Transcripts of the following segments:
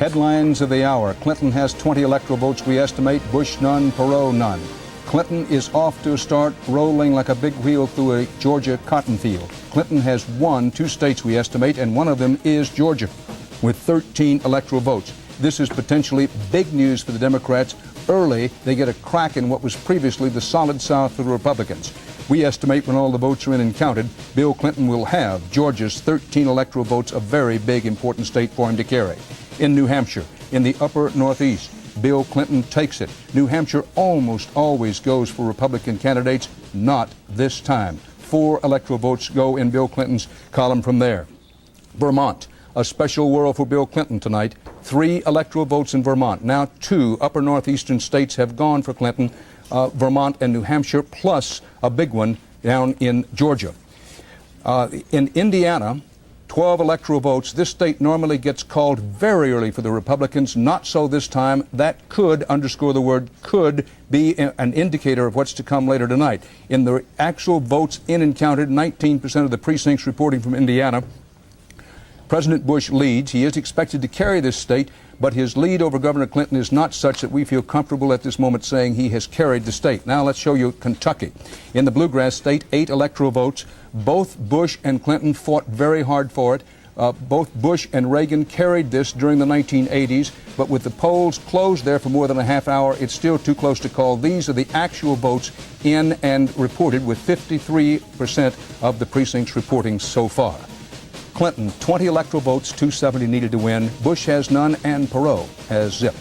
Headlines of the hour. Clinton has 20 electoral votes, we estimate. Bush none, Perot none. Clinton is off to a start, rolling like a big wheel through a Georgia cotton field. Clinton has won 2 states, we estimate, and one of them is Georgia, with 13 electoral votes. This is potentially big news for the Democrats. Early, they get a crack in what was previously the solid South for the Republicans. We estimate when all the votes are in and counted, Bill Clinton will have Georgia's 13 electoral votes, a very big, important state for him to carry. In New Hampshire, in the upper Northeast, Bill Clinton takes it. New Hampshire almost always goes for Republican candidates, not this time. 4 electoral votes go in Bill Clinton's column from there. Vermont, a special world for Bill Clinton tonight. 3 electoral votes in Vermont. Now 2 upper northeastern states have gone for Clinton, Vermont and New Hampshire, plus a big one down in Georgia. In Indiana, 12 electoral votes. This state normally gets called very early for the Republicans. Not so this time. That could, underscore the word could, be an indicator of what's to come later tonight. In the actual votes in and counted, 19% of the precincts reporting from Indiana, President Bush leads. He is expected to carry this state, but his lead over Governor Clinton is not such that we feel comfortable at this moment saying he has carried the state. Now let's show you Kentucky. In the bluegrass state, 8 electoral votes. Both Bush and Clinton fought very hard for it. Both Bush and Reagan carried this during the 1980s, but with the polls closed there for more than a half hour, it's still too close to call. These are the actual votes in and reported, with 53% of the precincts reporting so far. Clinton, 20 electoral votes, 270 needed to win. Bush has none, and Perot has zip.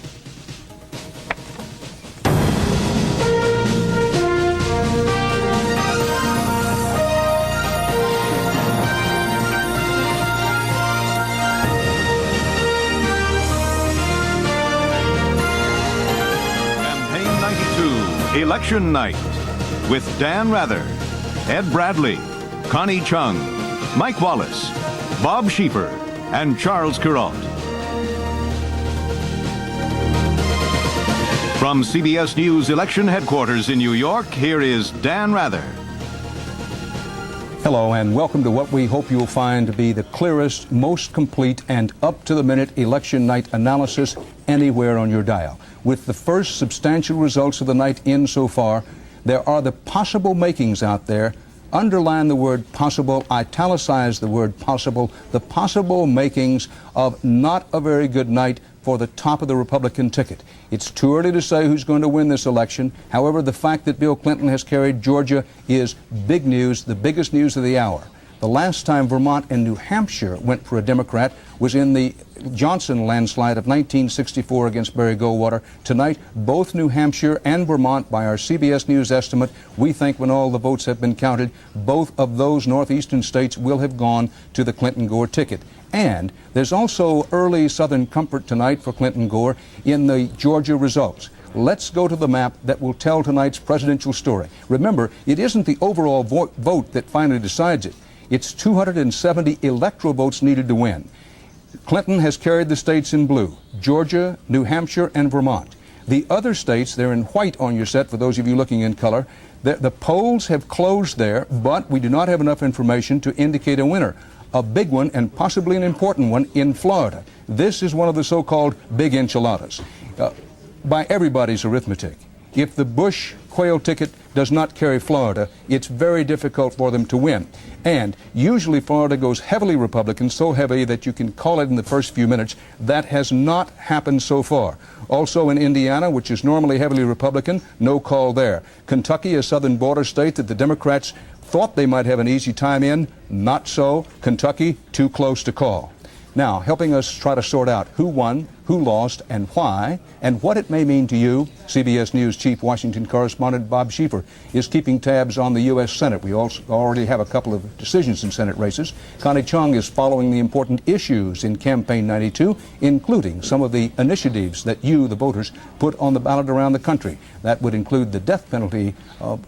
Campaign 92, Election Night, with Dan Rather, Ed Bradley, Connie Chung, Mike Wallace, Bob Schieffer, and Charles Kuralt. From CBS News election headquarters in New York, here is Dan Rather. Hello, and welcome to what we hope you'll find to be the clearest, most complete, and up-to-the-minute election night analysis anywhere on your dial. With the first substantial results of the night in so far, there are the possible makings out there. Underline the word possible, italicize the word possible, the possible makings of not a very good night for the top of the Republican ticket. It's too early to say who's going to win this election. However, the fact that Bill Clinton has carried Georgia is big news, the biggest news of the hour. The last time Vermont and New Hampshire went for a Democrat was in the Johnson landslide of 1964 against Barry Goldwater. Tonight, both New Hampshire and Vermont, by our CBS News estimate, we think when all the votes have been counted, both of those northeastern states will have gone to the Clinton-Gore ticket. And there's also early Southern comfort tonight for Clinton-Gore in the Georgia results. Let's go to the map that will tell tonight's presidential story. Remember, it isn't the overall vote that finally decides it. It's 270 electoral votes needed to win. Clinton has carried the states in blue: Georgia, New Hampshire, and Vermont. The other states, they're in white on your set for those of you looking in color. The polls have closed there, but we do not have enough information to indicate a winner. A big one, and possibly an important one, in Florida. This is one of the so-called big enchiladas. By everybody's arithmetic, if the Bush Quayle ticket does not carry Florida, it's very difficult for them to win. And usually Florida goes heavily Republican, so heavy that you can call it in the first few minutes. That has not happened so far. Also in Indiana, which is normally heavily Republican, no call there. Kentucky, a southern border state that the Democrats thought they might have an easy time in, not so. Kentucky, too close to call. Now, helping us try to sort out who won, who lost, and why, and what it may mean to you, CBS News Chief Washington Correspondent Bob Schieffer is keeping tabs on the U.S. Senate. We also already have a couple of decisions in Senate races. Connie Chung is following the important issues in Campaign 92, including some of the initiatives that you, the voters, put on the ballot around the country. That would include the death penalty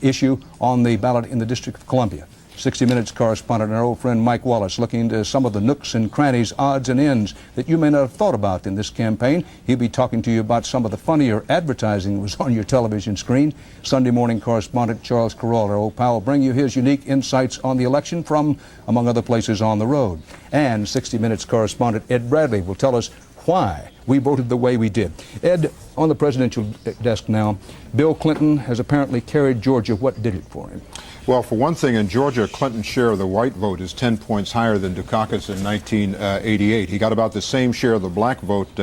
issue on the ballot in the District of Columbia. 60 Minutes correspondent and our old friend Mike Wallace looking into some of the nooks and crannies, odds and ends that you may not have thought about in this campaign. He'll be talking to you about some of the funnier advertising that was on your television screen. Sunday morning correspondent Charles Kuralt, our old pal, will bring you his unique insights on the election from, among other places, on the road. And 60 Minutes correspondent Ed Bradley will tell us why we voted the way we did. Ed, on the presidential desk now, Bill Clinton has apparently carried Georgia. What did it for him? Well, for one thing, in Georgia, Clinton's share of the white vote is 10 points higher than Dukakis in 1988. He got about the same share of the black vote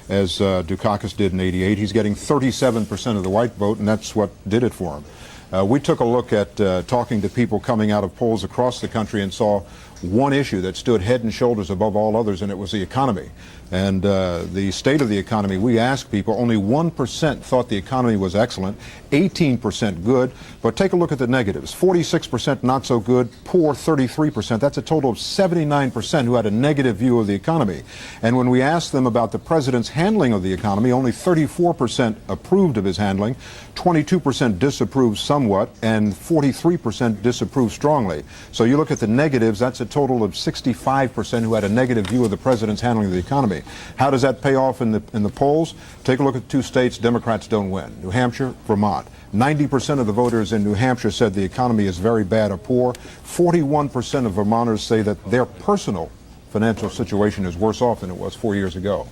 as Dukakis did in '88. He's getting 37% of the white vote, and that's what did it for him. We took a look at talking to people coming out of polls across the country and saw one issue that stood head and shoulders above all others, and it was the economy. And the state of the economy, we asked people, only 1% thought the economy was excellent, 18% good. But take a look at the negatives. 46% not so good, poor 33%. That's a total of 79% who had a negative view of the economy. And when we asked them about the president's handling of the economy, only 34% approved of his handling, 22% disapproved somewhat, and 43% disapproved strongly. So you look at the negatives, that's a total of 65% who had a negative view of the president's handling of the economy. How does that pay off in the polls? Take a look at two states Democrats don't win, New Hampshire, Vermont. 90% of the voters in New Hampshire said the economy is very bad or poor. 41% of Vermonters say that their personal financial situation is worse off than it was 4 years ago.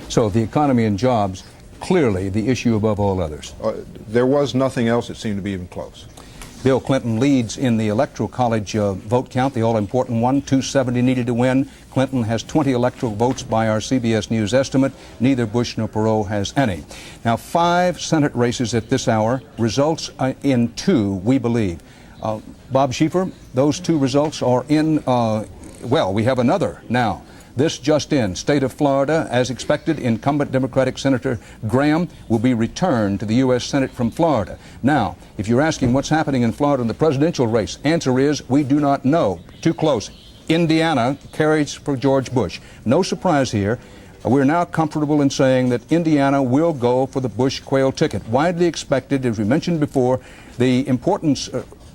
So the economy and jobs, clearly the issue above all others. There was nothing else that seemed to be even close. Bill Clinton leads in the Electoral College vote count, the all-important one, 270 needed to win. Clinton has 20 electoral votes by our CBS News estimate. Neither Bush nor Perot has any. Now, 5 Senate races at this hour, results in 2, we believe. Bob Schieffer, those 2 results are in, well, we have another now. This just in, state of Florida, as expected, incumbent Democratic Senator Graham will be returned to the U.S. Senate from Florida. Now, if you're asking what's happening in Florida in the presidential race, answer is we do not know. Too close. Indiana carries for George Bush. No surprise here. We're now comfortable in saying that Indiana will go for the Bush-Quayle ticket. Widely expected, as we mentioned before, the importance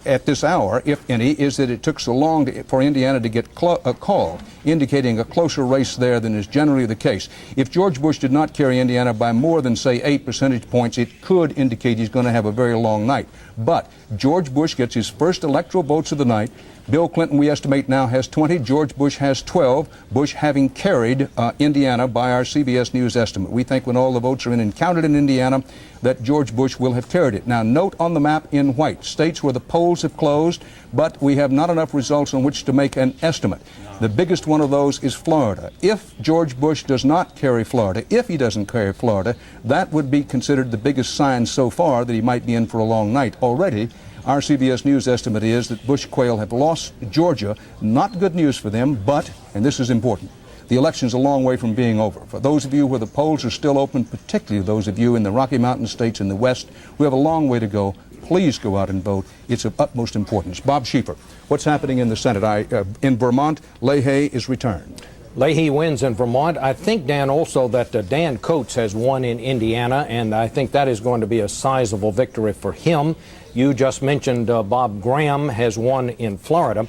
at this hour, if any, is that it took so long for Indiana to get called, indicating a closer race there than is generally the case. If George Bush did not carry Indiana by more than, say, 8 percentage points, it could indicate he's going to have a very long night. But George Bush gets his first electoral votes of the night. Bill Clinton, we estimate now, has 20. George Bush has 12. Bush having carried Indiana by our CBS News estimate. We think when all the votes are in and counted in Indiana, that George Bush will have carried it. Now, note on the map in white, states where the polls have closed, but we have not enough results on which to make an estimate. The biggest one of those is Florida. If George Bush does not carry Florida, if he doesn't carry Florida, that would be considered the biggest sign so far that he might be in for a long night. Already, our CBS News estimate is that Bush-Quayle have lost Georgia. Not good news for them, but, and this is important, the election's a long way from being over. For those of you where the polls are still open, particularly those of you in the Rocky Mountain states in the West, we have a long way to go. Please go out and vote. It's of utmost importance. Bob Schieffer, what's happening in the Senate? In Vermont, Leahy is returned. Leahy wins in Vermont. I think, Dan, also that Dan Coates has won in Indiana, and I think that is going to be a sizable victory for him. You just mentioned Bob Graham has won in Florida.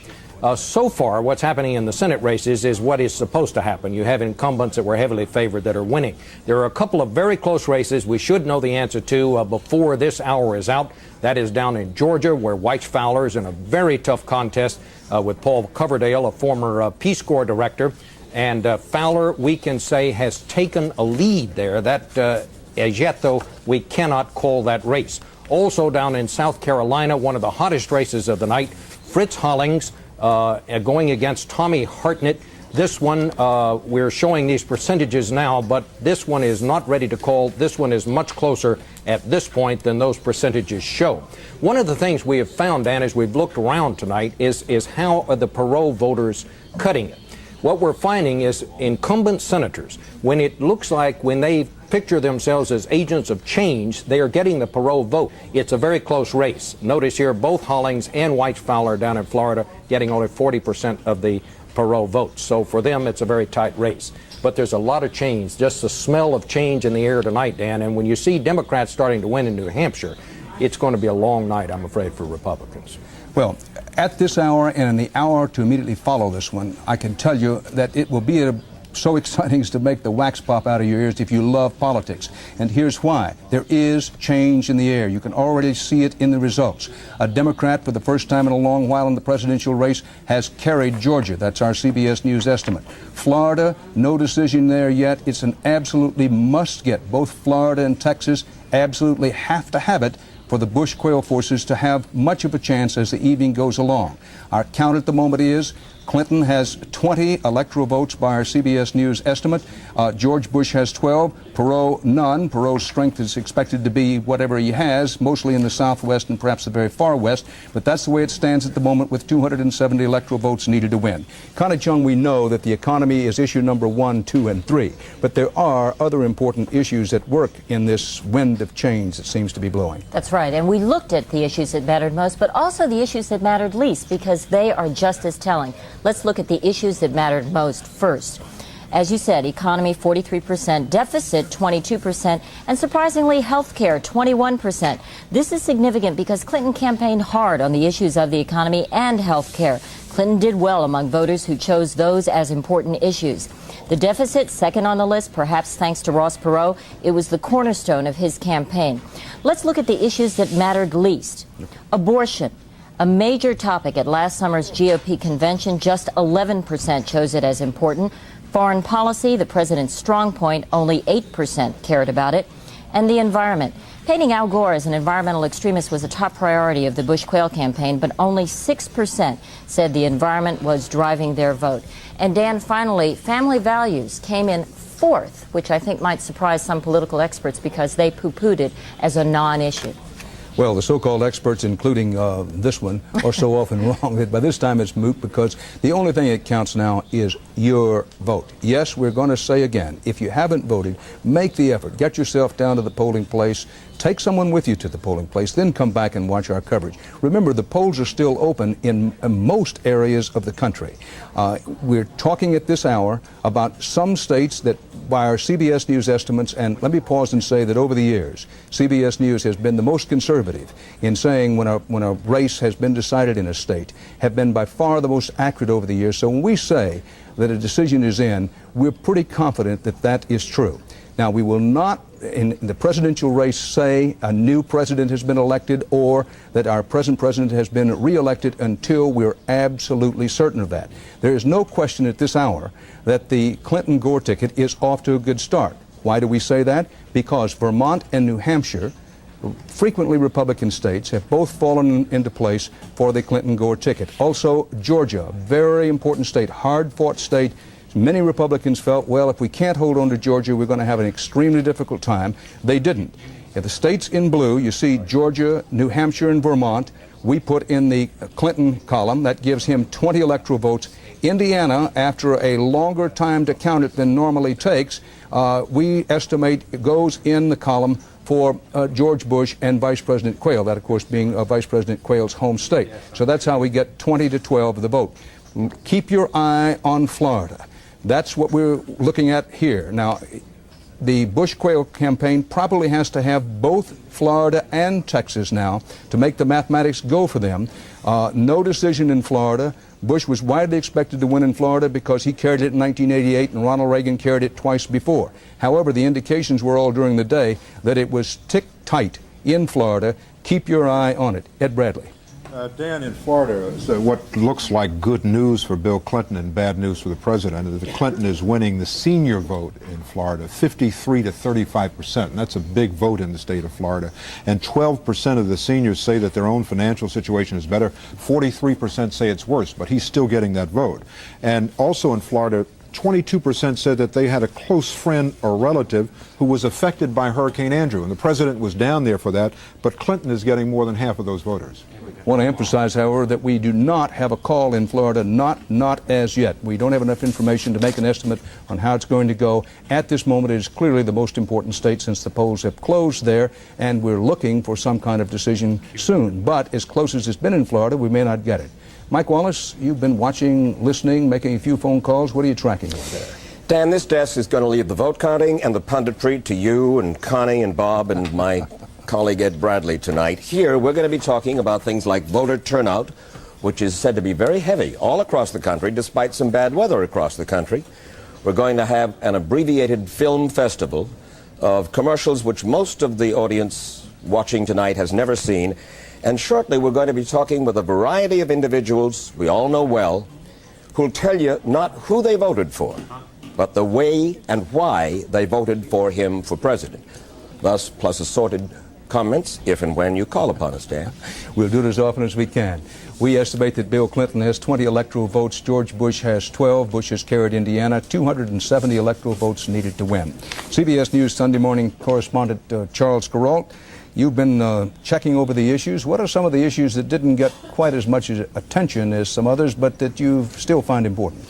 So far, what's happening in the Senate races is what is supposed to happen. You have incumbents that were heavily favored that are winning. There are a couple of very close races we should know the answer to before this hour is out. That is down in Georgia, where White Fowler is in a very tough contest with Paul Coverdale, a former Peace Corps director. And Fowler, we can say, has taken a lead there. That, as yet, though, we cannot call that race. Also down in South Carolina, one of the hottest races of the night, Fritz Hollings going against Tommy Hartnett. This one, we're showing these percentages now, but this one is not ready to call. This one is much closer at this point than those percentages show. One of the things we have found, Dan, as we've looked around tonight, is how are the Perot voters cutting it. What we're finding is incumbent senators, when it looks like when they picture themselves as agents of change, they are getting the Perot vote. It's a very close race. Notice here, both Hollings and White Fowler down in Florida getting only 40% of the Perot votes. So for them, it's a very tight race. But there's a lot of change, just the smell of change in the air tonight, Dan. And when you see Democrats starting to win in New Hampshire, it's going to be a long night, I'm afraid, for Republicans. Well, at this hour and in the hour to immediately follow this one, I can tell you that it will be so exciting as to make the wax pop out of your ears if you love politics. And here's why. There is change in the air. You can already see it in the results. A Democrat, for the first time in a long while in the presidential race, has carried Georgia. That's our CBS News estimate. Florida, no decision there yet. It's an absolutely must-get. Both Florida and Texas absolutely have to have it for the Bush quail forces to have much of a chance as the evening goes along. Our count at the moment is Clinton has 20 electoral votes by our CBS News estimate. George Bush has 12. Perot, none. Perot's strength is expected to be whatever he has, mostly in the Southwest and perhaps the very far West. But that's the way it stands at the moment with 270 electoral votes needed to win. Connie Chung, we know that the economy is issue number 1, 2, and 3. But there are other important issues at work in this wind of change that seems to be blowing. That's right. And we looked at the issues that mattered most, but also the issues that mattered least, because they are just as telling. Let's look at the issues that mattered most first. As you said, economy 43%, deficit 22%, and surprisingly, health care 21%. This is significant because Clinton campaigned hard on the issues of the economy and health care. Clinton did well among voters who chose those as important issues. The deficit, second on the list, perhaps thanks to Ross Perot. It was the cornerstone of his campaign. Let's look at the issues that mattered least. Abortion. A major topic at last summer's GOP convention, just 11% chose it as important. Foreign policy, the president's strong point, only 8% cared about it. And the environment. Painting Al Gore as an environmental extremist was a top priority of the Bush quail campaign, but only 6% said the environment was driving their vote. And Dan, finally, family values came in fourth, which I think might surprise some political experts because they poo-pooed it as a non-issue. Well, the so-called experts, including this one, are so often wrong that by this time it's moot because the only thing that counts now is your vote. Yes, we're going to say again, if you haven't voted, make the effort. Get yourself down to the polling place. Take someone with you to the polling place, then come back and watch our coverage. Remember, the polls are still open in most areas of the country. We're talking at this hour about some states that, by our CBS News estimates, and let me pause and say that over the years, CBS News has been the most conservative in saying when a race has been decided in a state, have been by far the most accurate over the years. So when we say that a decision is in, we're pretty confident that that is true. Now, we will not, in the presidential race, say a new president has been elected or that our present president has been reelected until we're absolutely certain of that. There is no question at this hour that the Clinton-Gore ticket is off to a good start. Why do we say that? Because Vermont and New Hampshire, frequently Republican states, have both fallen into place for the Clinton-Gore ticket. Also, Georgia, very important state, hard-fought state. Many Republicans felt, well, if we can't hold on to Georgia, we're going to have an extremely difficult time. They didn't. If the states in blue, you see Georgia, New Hampshire, and Vermont, we put in the Clinton column. That gives him 20 electoral votes. Indiana, after a longer time to count it than normally takes, we estimate goes in the column for George Bush and Vice President Quayle, that, of course, being Vice President Quayle's home state. So that's how we get 20 to 12 of the vote. Keep your eye on Florida. That's what we're looking at here. Now, the Bush quail campaign probably has to have both Florida and Texas now to make the mathematics go for them. No decision in Florida. Bush was widely expected to win in Florida because he carried it in 1988 and Ronald Reagan carried it twice before. However, the indications were all during the day that it was tick-tight in Florida. Keep your eye on it. Ed Bradley. Dan, in Florida, so what looks like good news for Bill Clinton and bad news for the president is that Clinton is winning the senior vote in Florida, 53 to 35%. And that's a big vote in the state of Florida. And 12% of the seniors say that their own financial situation is better. 43% say it's worse, but he's still getting that vote. And also in Florida, 22% said that they had a close friend or relative who was affected by Hurricane Andrew, and the president was down there for that, but Clinton is getting more than half of those voters. I want to emphasize, however, that we do not have a call in Florida, not as yet. We don't have enough information to make an estimate on how it's going to go. At this moment, it is clearly the most important state since the polls have closed there, and we're looking for some kind of decision soon. But as close as it's been in Florida, we may not get it. Mike Wallace, you've been watching, listening, making a few phone calls. What are you tracking over there? Dan, this desk is going to leave the vote counting and the punditry to you and Connie and Bob and my colleague Ed Bradley tonight. Here, we're going to be talking about things like voter turnout, which is said to be very heavy all across the country, despite some bad weather across the country. we're going to have an abbreviated film festival of commercials which most of the audience watching tonight has never seen. And shortly we're going to be talking with a variety of individuals we all know well who'll tell you not who they voted for, but the way and why they voted for him for president. Thus, plus assorted comments if and when you call upon us, Dan. We'll do it as often as we can. We estimate that Bill Clinton has 20 electoral votes. George Bush has 12. Bush has carried Indiana. 270 electoral votes needed to win. CBS News Sunday morning correspondent Charles Kuralt, you've been checking over the issues. What are some of the issues that didn't get quite as much attention as some others, but that you still find important?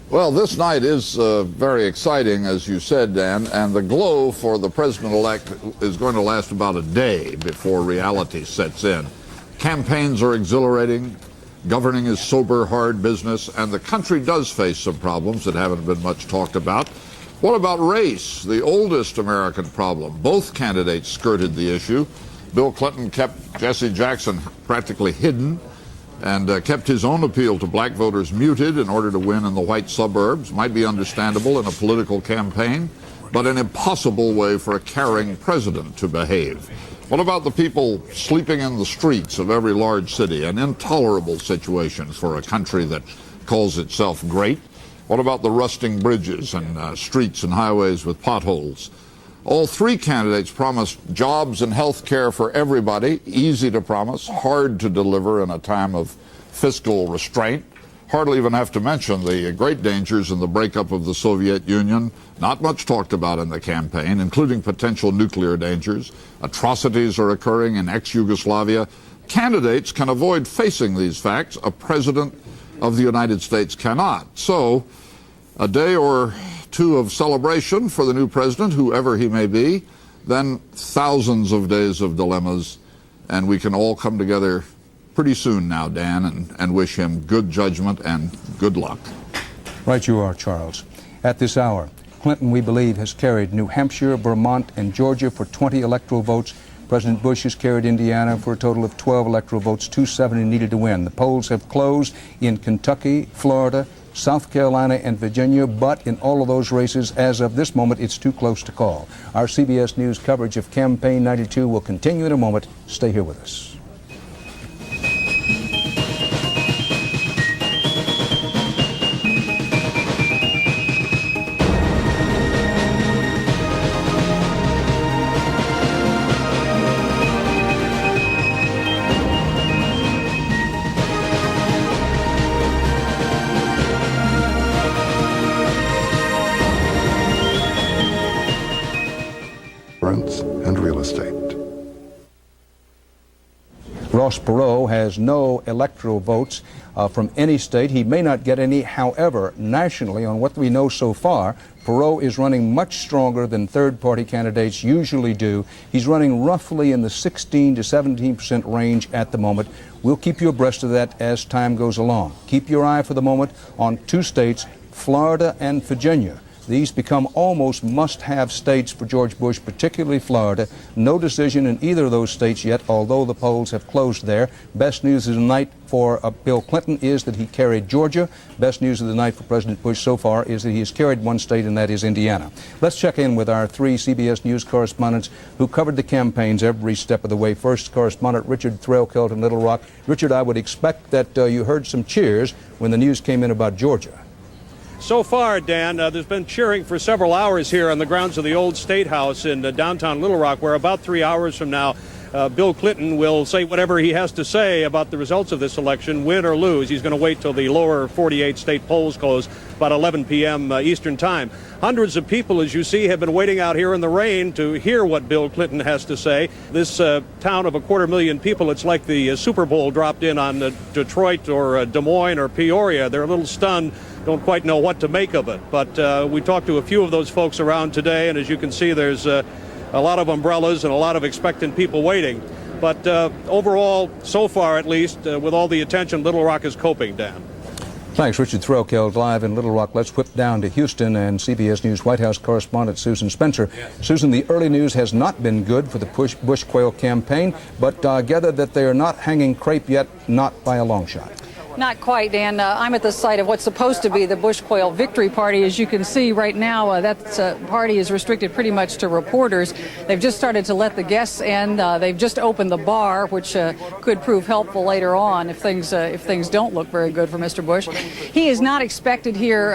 Well, this night is very exciting, as you said, Dan, and the glow for the president-elect is going to last about a day before reality sets in. Campaigns are exhilarating, governing is sober, hard business, and the country does face some problems that haven't been much talked about. What about race, the oldest American problem? Both candidates skirted the issue. Bill Clinton kept Jesse Jackson practically hidden, and kept his own appeal to black voters muted in order to win in the white suburbs. Might be understandable in a political campaign, but an impossible way for a caring president to behave. What about the people sleeping in the streets of every large city? An intolerable situation for a country that calls itself great. What about the rusting bridges and streets and highways with potholes? All three candidates promised jobs and health care for everybody, easy to promise, hard to deliver in a time of fiscal restraint. Hardly even have to mention the great dangers in the breakup of the Soviet Union, not much talked about in the campaign, including potential nuclear dangers. Atrocities are occurring in ex-Yugoslavia. Candidates can avoid facing these facts. A president of the United States cannot. So, a day or two of celebration for the new president, whoever he may be, then thousands of days of dilemmas, and we can all come together pretty soon now, Dan, and wish him good judgment and good luck. Right you are, Charles. At this hour, Clinton, we believe, has carried New Hampshire, Vermont, and Georgia for 20 electoral votes. President Bush has carried Indiana for a total of 12 electoral votes, 270 needed to win. The polls have closed in Kentucky, Florida, South Carolina, and Virginia, but in all of those races, as of this moment, it's too close to call. Our CBS News coverage of Campaign 92 will continue in a moment. Stay here with us. And real estate. Ross Perot has no electoral votes from any state. He may not get any. However, nationally, on what we know so far, Perot is running much stronger than third-party candidates usually do. He's running roughly in the 16 to 17% range at the moment. We'll keep you abreast of that as time goes along. Keep your eye for the moment on two states, Florida and Virginia. These become almost must-have states for George Bush, particularly Florida. No decision in either of those states yet, although the polls have closed there. Best news of the night for Bill Clinton is that he carried Georgia. Best news of the night for President Bush so far is that he has carried one state, and that is Indiana. Let's check in with our three CBS News correspondents who covered the campaigns every step of the way. First, correspondent Richard Threlkeld in Little Rock. Richard, I would expect that you heard some cheers when the news came in about Georgia. So far, Dan, there's been cheering for several hours here on the grounds of the old State House in downtown Little Rock, where about 3 hours from now, Bill Clinton will say whatever he has to say about the results of this election, win or lose. He's going to wait till the lower 48 state polls close about 11 p.m. Eastern Time. Hundreds of people, as you see, have been waiting out here in the rain to hear what Bill Clinton has to say. This town of 250,000 people, it's like the Super Bowl dropped in on Detroit or Des Moines or Peoria. They're a little stunned, don't quite know what to make of it. But we talked to a few of those folks around today, and as you can see, there's a lot of umbrellas and a lot of expectant people waiting. But overall, so far at least, with all the attention, Little Rock is coping, Dan. Thanks, Richard Threlkeld, live in Little Rock. Let's whip down to Houston and CBS News White House correspondent Susan Spencer. Yes. Susan, the early news has not been good for the Bush-Quayle campaign, but gather that they are not hanging crepe yet, not by a long shot. Not quite, Dan. I'm at the site of what's supposed to be the Bush-Quayle Victory Party. As you can see right now, that party is restricted pretty much to reporters. They've just started to let the guests in. They've just opened the bar, which could prove helpful later on if things don't look very good for Mr. Bush. He is not expected here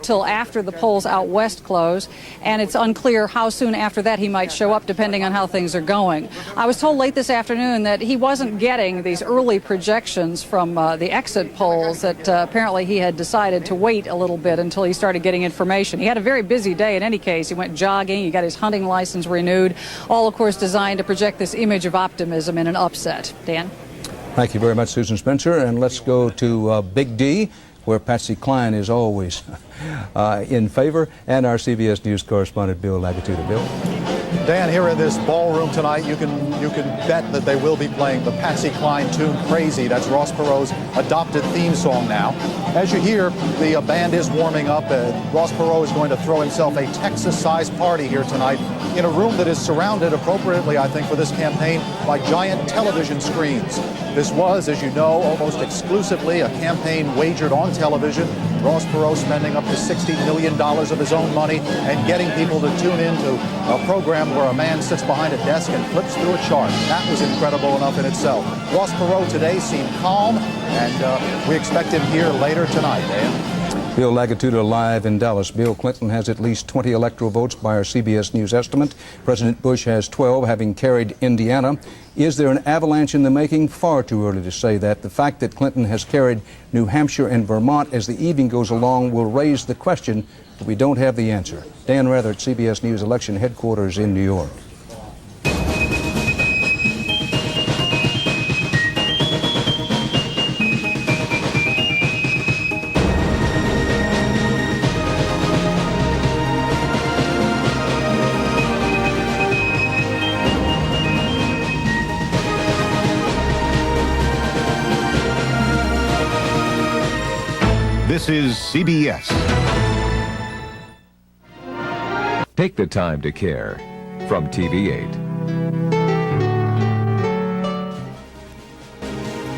till after the polls out west close, and it's unclear how soon after that he might show up, depending on how things are going. I was told late this afternoon that he wasn't getting these early projections from the exit polls, that apparently he had decided to wait a little bit until he started getting information. He had a very busy day in any case. He went jogging, he got his hunting license renewed, all of course designed to project this image of optimism in an upset. Dan? Thank you very much, Susan Spencer. And let's go to Big D, where Patsy Cline is always in favor, and our CBS News correspondent, Bill Lagatuda. Bill? Dan, here in this ballroom tonight, you can bet that they will be playing the Patsy Cline tune Crazy. That's Ross Perot's adopted theme song now. As you hear, the band is warming up. Ross Perot is going to throw himself a Texas-sized party here tonight in a room that is surrounded appropriately, I think, for this campaign by giant television screens. This was, as you know, almost exclusively a campaign wagered on television. Ross Perot spending up to $60 million of his own money and getting people to tune into a program where a man sits behind a desk and flips through a chart. That was incredible enough in itself. Ross Perot today seemed calm, and we expect him here later tonight. Bill Lagatuda live in Dallas. Bill Clinton has at least 20 electoral votes by our CBS News estimate. President Bush has 12, having carried Indiana. Is there an avalanche in the making? Far too early to say that. The fact that Clinton has carried New Hampshire and Vermont as the evening goes along will raise the question, but we don't have the answer. Dan Rather at CBS News election headquarters in New York. This is CBS. Take the time to care from TV8.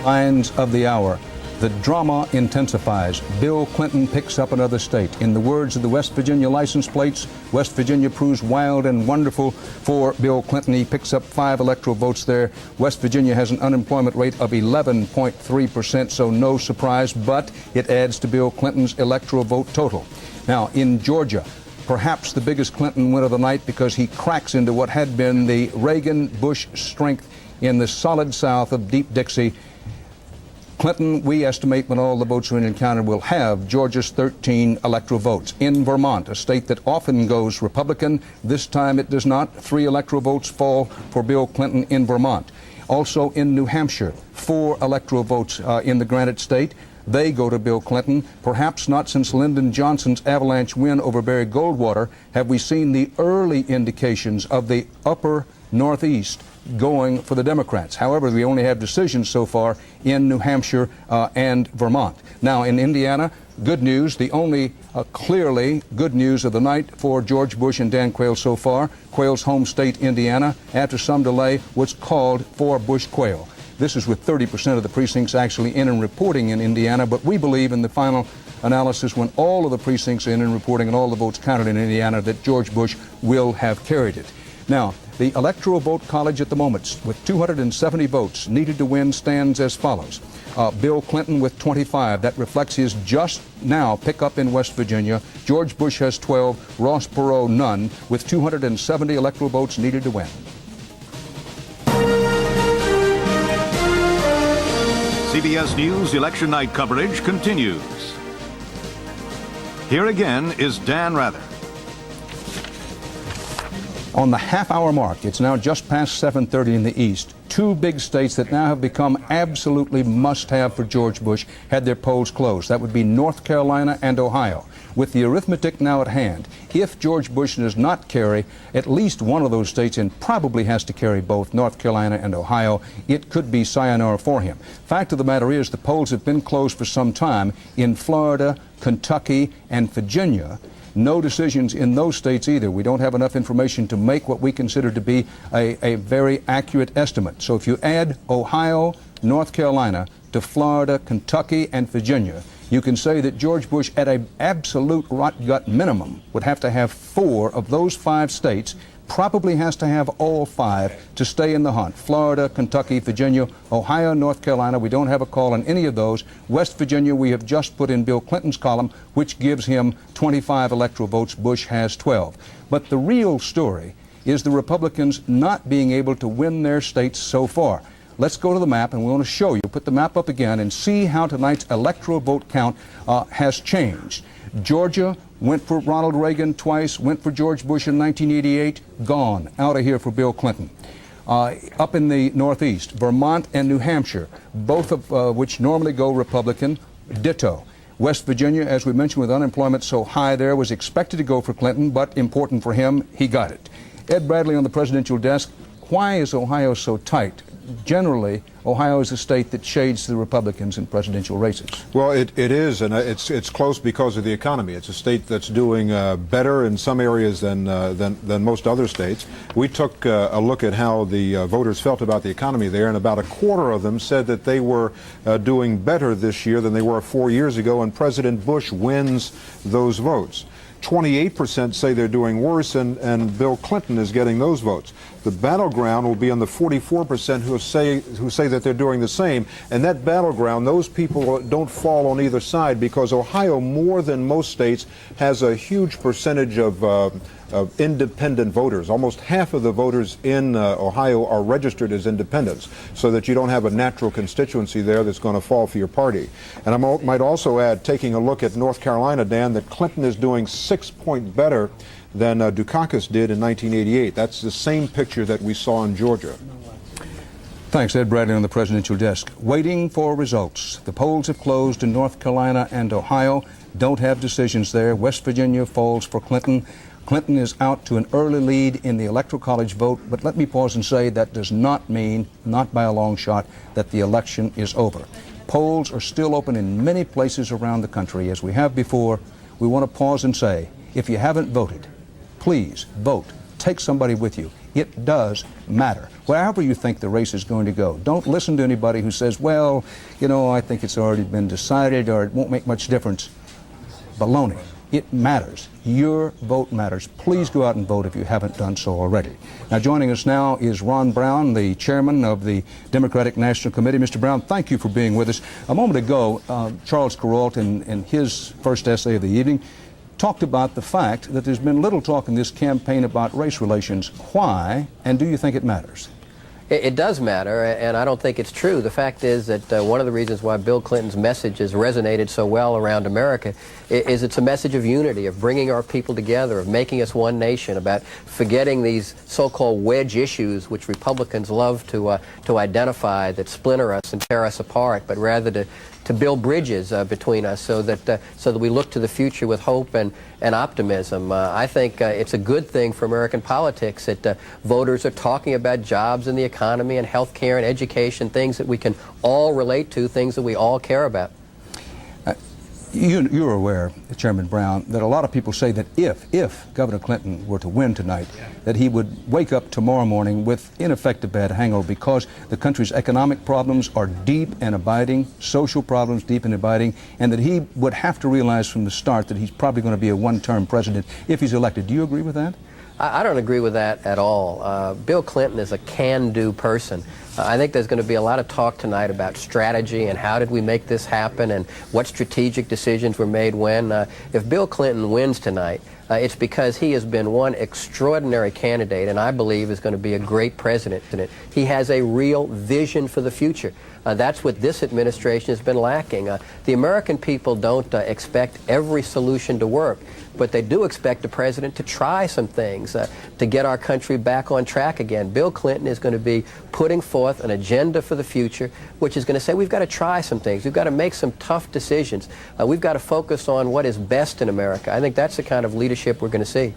Lines of the hour. The drama intensifies. Bill Clinton picks up another state. In the words of the West Virginia license plates, West Virginia proves wild and wonderful for Bill Clinton. He picks up 5 electoral votes there. West Virginia has an unemployment rate of 11.3%, so no surprise, but it adds to Bill Clinton's electoral vote total. Now, in Georgia, perhaps the biggest Clinton win of the night because he cracks into what had been the Reagan-Bush strength in the solid South of Deep Dixie. Clinton, we estimate, when all the votes are in and counted, will have Georgia's 13 electoral votes. In Vermont, a state that often goes Republican, this time it does not. 3 electoral votes fall for Bill Clinton in Vermont. Also in New Hampshire, 4 electoral votes in the Granite State. They go to Bill Clinton. Perhaps not since Lyndon Johnson's avalanche win over Barry Goldwater have we seen the early indications of the upper Northeast going for the Democrats. However, we only have decisions so far in New Hampshire and Vermont. Now, in Indiana, good news, the only clearly good news of the night for George Bush and Dan Quayle so far. Quayle's home state, Indiana, after some delay, was called for Bush-Quayle. This is with 30% of the precincts actually in and reporting in Indiana, but we believe in the final analysis, when all of the precincts in and reporting and all the votes counted in Indiana, that George Bush will have carried it. Now, the Electoral Vote College at the moment, with 270 votes needed to win, stands as follows. Bill Clinton with 25. That reflects his just now pickup in West Virginia. George Bush has 12. Ross Perot none, with 270 electoral votes needed to win. CBS News election night coverage continues. Here again is Dan Rather. On the half-hour mark, it's now just past 7:30 in the East. 2 big states that now have become absolutely must-have for George Bush had their polls closed. That would be North Carolina and Ohio. With the arithmetic now at hand, if George Bush does not carry at least one of those states, and probably has to carry both North Carolina and Ohio, it could be sayonara for him. Fact of the matter is, the polls have been closed for some time in Florida, Kentucky, and Virginia. No decisions in those states either. We don't have enough information to make what we consider to be a very accurate estimate. So if you add Ohio, North Carolina to Florida, Kentucky, and Virginia, you can say that George Bush, at an absolute rot-gut minimum, would have to have 4 of those 5 states, probably has to have all 5 to stay in the hunt. Florida, Kentucky, Virginia, Ohio, North Carolina, we don't have a call on any of those. West Virginia, we have just put in Bill Clinton's column, which gives him 25 electoral votes. Bush has 12. But the real story is the Republicans not being able to win their states so far. Let's go to the map, and we want to show you, put the map up again, and see how tonight's electoral vote count has changed. Georgia went for Ronald Reagan twice, went for George Bush in 1988, gone, out of here for Bill Clinton. Up in the Northeast, Vermont and New Hampshire, both of which normally go Republican, ditto. West Virginia, as we mentioned, with unemployment so high there, was expected to go for Clinton, but important for him, he got it. Ed Bradley on the presidential desk, why is Ohio so tight? Generally, Ohio is a state that shades the Republicans in presidential races. Well, it is, and it's close because of the economy. It's a state that's doing better in some areas than most other states. We took a look at how the voters felt about the economy there, and about a quarter of them said that they were doing better this year than they were 4 years ago, and President Bush wins those votes. 28% say they're doing worse, and Bill Clinton is getting those votes. The battleground will be on the 44% who say that they're doing the same, and that battleground, those people don't fall on either side, because Ohio, more than most states, has a huge percentage of independent voters. Almost half of the voters in Ohio are registered as independents, so that you don't have a natural constituency there that's going to fall for your party. And I might also add, taking a look at North Carolina, Dan, that Clinton is doing 6 points better than Dukakis did in 1988. That's the same picture that we saw in Georgia. Thanks, Ed Bradley on the presidential desk. Waiting for results. The polls have closed in North Carolina and Ohio. Don't have decisions there. West Virginia falls for Clinton. Clinton is out to an early lead in the Electoral College vote, but let me pause and say that does not mean, not by a long shot, that the election is over. Polls are still open in many places around the country. As we have before, we want to pause and say, if you haven't voted, please vote. Take somebody with you. It does matter. Wherever you think the race is going to go, don't listen to anybody who says, well, you know, I think it's already been decided, or it won't make much difference. Baloney. It matters. Your vote matters. Please go out and vote if you haven't done so already. Now, joining us now is Ron Brown, the chairman of the Democratic National Committee. Mr. Brown, thank you for being with us. A moment ago, Charles Kuralt, in his first essay of the evening, talked about the fact that there's been little talk in this campaign about race relations. Why, and do you think it matters? It does matter, and I don't think it's true. The fact is that one of the reasons why Bill Clinton's message has resonated so well around America is it's a message of unity, of bringing our people together, of making us one nation, about forgetting these so-called wedge issues which Republicans love to identify, that splinter us and tear us apart, but rather to build bridges between us so that we look to the future with hope and optimism. I think it's a good thing for American politics that voters are talking about jobs and the economy and health care and education, things that we can all relate to, things that we all care about. You're aware, Chairman Brown, that a lot of people say that if Governor Clinton were to win tonight, that he would wake up tomorrow morning with, in effect, a bad hangover, because the country's economic problems are deep and abiding, social problems deep and abiding, and that he would have to realize from the start that he's probably going to be a one-term president if he's elected. Do you agree with that? I don't agree with that at all. Bill Clinton is a can-do person. I think there's going to be a lot of talk tonight about strategy and how did we make this happen and what strategic decisions were made when. If Bill Clinton wins tonight, it's because he has been one extraordinary candidate, and I believe is going to be a great president. He has a real vision for the future. That's what this administration has been lacking. The American people don't expect every solution to work, but they do expect the president to try some things to get our country back on track again. Bill Clinton is going to be putting forth an agenda for the future, which is going to say we've got to try some things. We've got to make some tough decisions. We've got to focus on what is best in America. I think that's the kind of leadership we're going to see.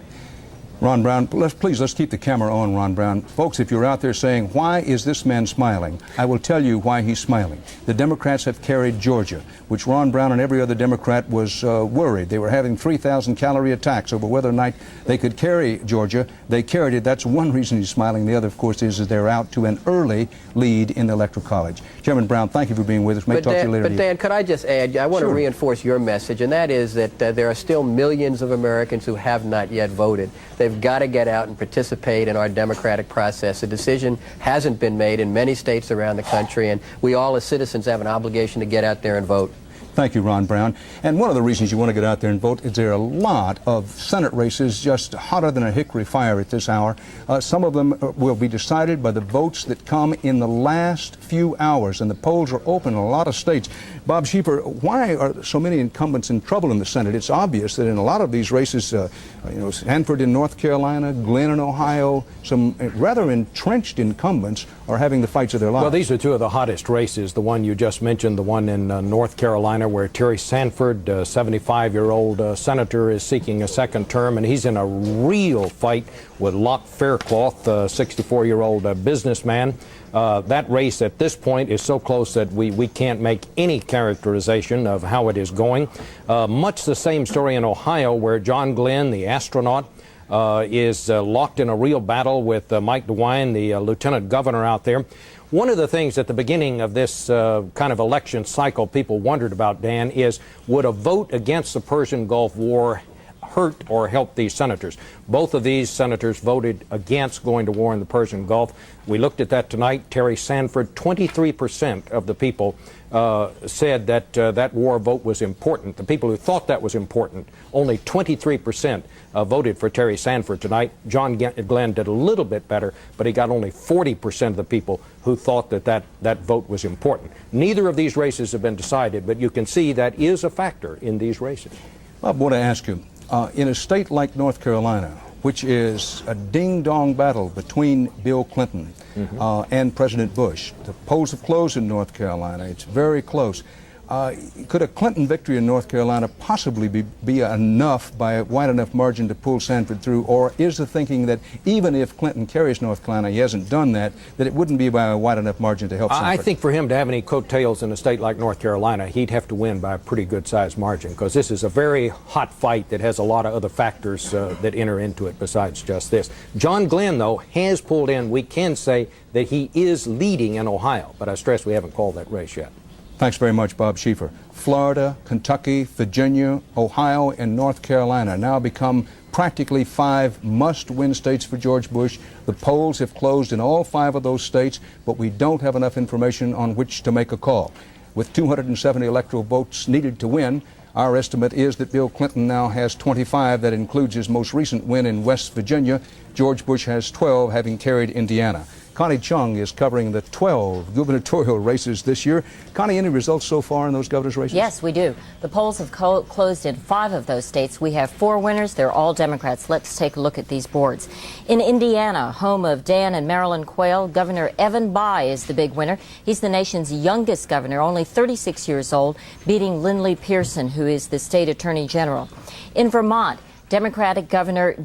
Ron Brown, let's keep the camera on, Ron Brown. Folks, if you're out there saying, why is this man smiling? I will tell you why he's smiling. The Democrats have carried Georgia, which Ron Brown and every other Democrat was worried. They were having 3,000 calorie attacks over whether or not they could carry Georgia. They carried it. That's one reason he's smiling. The other, of course, is that they're out to an early lead in the Electoral College. Chairman Brown, thank you for being with us. May talk to you later. But Dan, could I just add, I want Sure. to reinforce your message, and that is that there are still millions of Americans who have not yet voted. They've got to get out and participate in our democratic process. A decision hasn't been made in many states around the country, and we all as citizens have an obligation to get out there and vote. Thank you, Ron Brown. And one of the reasons you want to get out there and vote is there are a lot of Senate races just hotter than a hickory fire at this hour. Some of them will be decided by the votes that come in the last few hours, and the polls are open in a lot of states. Bob Schieffer, why are so many incumbents in trouble in the Senate? It's obvious that in a lot of these races, Hanford in North Carolina, Glenn in Ohio, some rather entrenched incumbents are having the fights of their lives. Well, these are two of the hottest races. The one you just mentioned, the one in North Carolina, where Terry Sanford, a 75-year-old senator, is seeking a second term, and he's in a real fight with Locke Faircloth, a 64-year-old businessman. That race at this point is so close that we can't make any characterization of how it is going. Much the same story in Ohio, where John Glenn, the astronaut, is locked in a real battle with Mike DeWine, the lieutenant governor out there. One of the things at the beginning of this kind of election cycle people wondered about, Dan, is would a vote against the Persian Gulf War hurt or help these senators? Both of these senators voted against going to war in the Persian Gulf. We looked at that tonight. Terry Sanford, 23% of the people said that that war vote was important. The people who thought that was important, only 23% voted for Terry Sanford tonight. John Glenn did a little bit better, but he got only 40% of the people who thought that vote was important. Neither of these races have been decided, but you can see that is a factor in these races. Bob, I want to ask you, in a state like North Carolina, which is a ding-dong battle between Bill Clinton and President Bush. The polls have closed in North Carolina. It's very close. Could a Clinton victory in North Carolina possibly be enough, by a wide enough margin, to pull Sanford through? Or is the thinking that even if Clinton carries North Carolina, he hasn't done that it wouldn't be by a wide enough margin to help Sanford? I think for him to have any coattails in a state like North Carolina, he'd have to win by a pretty good-sized margin, because this is a very hot fight that has a lot of other factors that enter into it besides just this. John Glenn, though, has pulled in. We can say that he is leading in Ohio, but I stress we haven't called that race yet. Thanks very much, Bob Schieffer. Florida, Kentucky, Virginia, Ohio, and North Carolina now become practically 5 must-win states for George Bush. The polls have closed in all 5 of those states, but we don't have enough information on which to make a call. With 270 electoral votes needed to win, our estimate is that Bill Clinton now has 25. That includes his most recent win in West Virginia. George Bush has 12, having carried Indiana. Connie Chung is covering the 12 gubernatorial races this year. Connie, any results so far in those governor's races? Yes, we do. The polls have closed in 5 of those states. We have 4 winners. They're all Democrats. Let's take a look at these boards. In Indiana, home of Dan and Marilyn Quayle, Governor Evan Bayh is the big winner. He's the nation's youngest governor, only 36 years old, beating Lindley Pearson, who is the state attorney general. In Vermont, Democratic Governor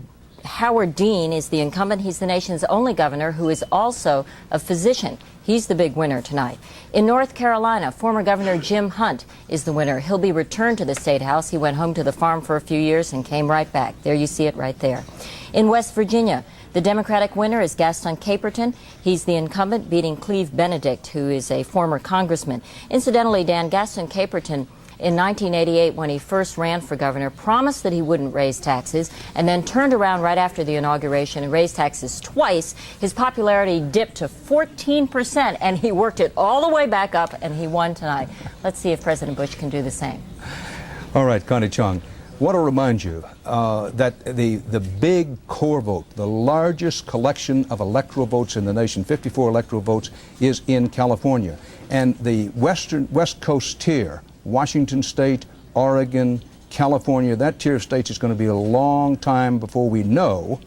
Howard Dean is the incumbent. He's the nation's only governor who is also a physician. He's the big winner tonight. In North Carolina, former Governor Jim Hunt is the winner. He'll be returned to the State House. He went home to the farm for a few years and came right back. There you see it right there. In West Virginia, the Democratic winner is Gaston Caperton. He's the incumbent, beating Cleve Benedict, who is a former congressman. Incidentally, Dan, Gaston Caperton, in 1988, when he first ran for governor, promised that he wouldn't raise taxes, and then turned around right after the inauguration and raised taxes twice. His popularity dipped to 14%, and he worked it all the way back up, and he won tonight. Let's see if President Bush can do the same. All right, Connie Chung. I want to remind you that the big core vote, the largest collection of electoral votes in the nation, 54 electoral votes, is in California. And the West Coast tier, Washington State, Oregon, California, that tier of states is going to be a long time before we know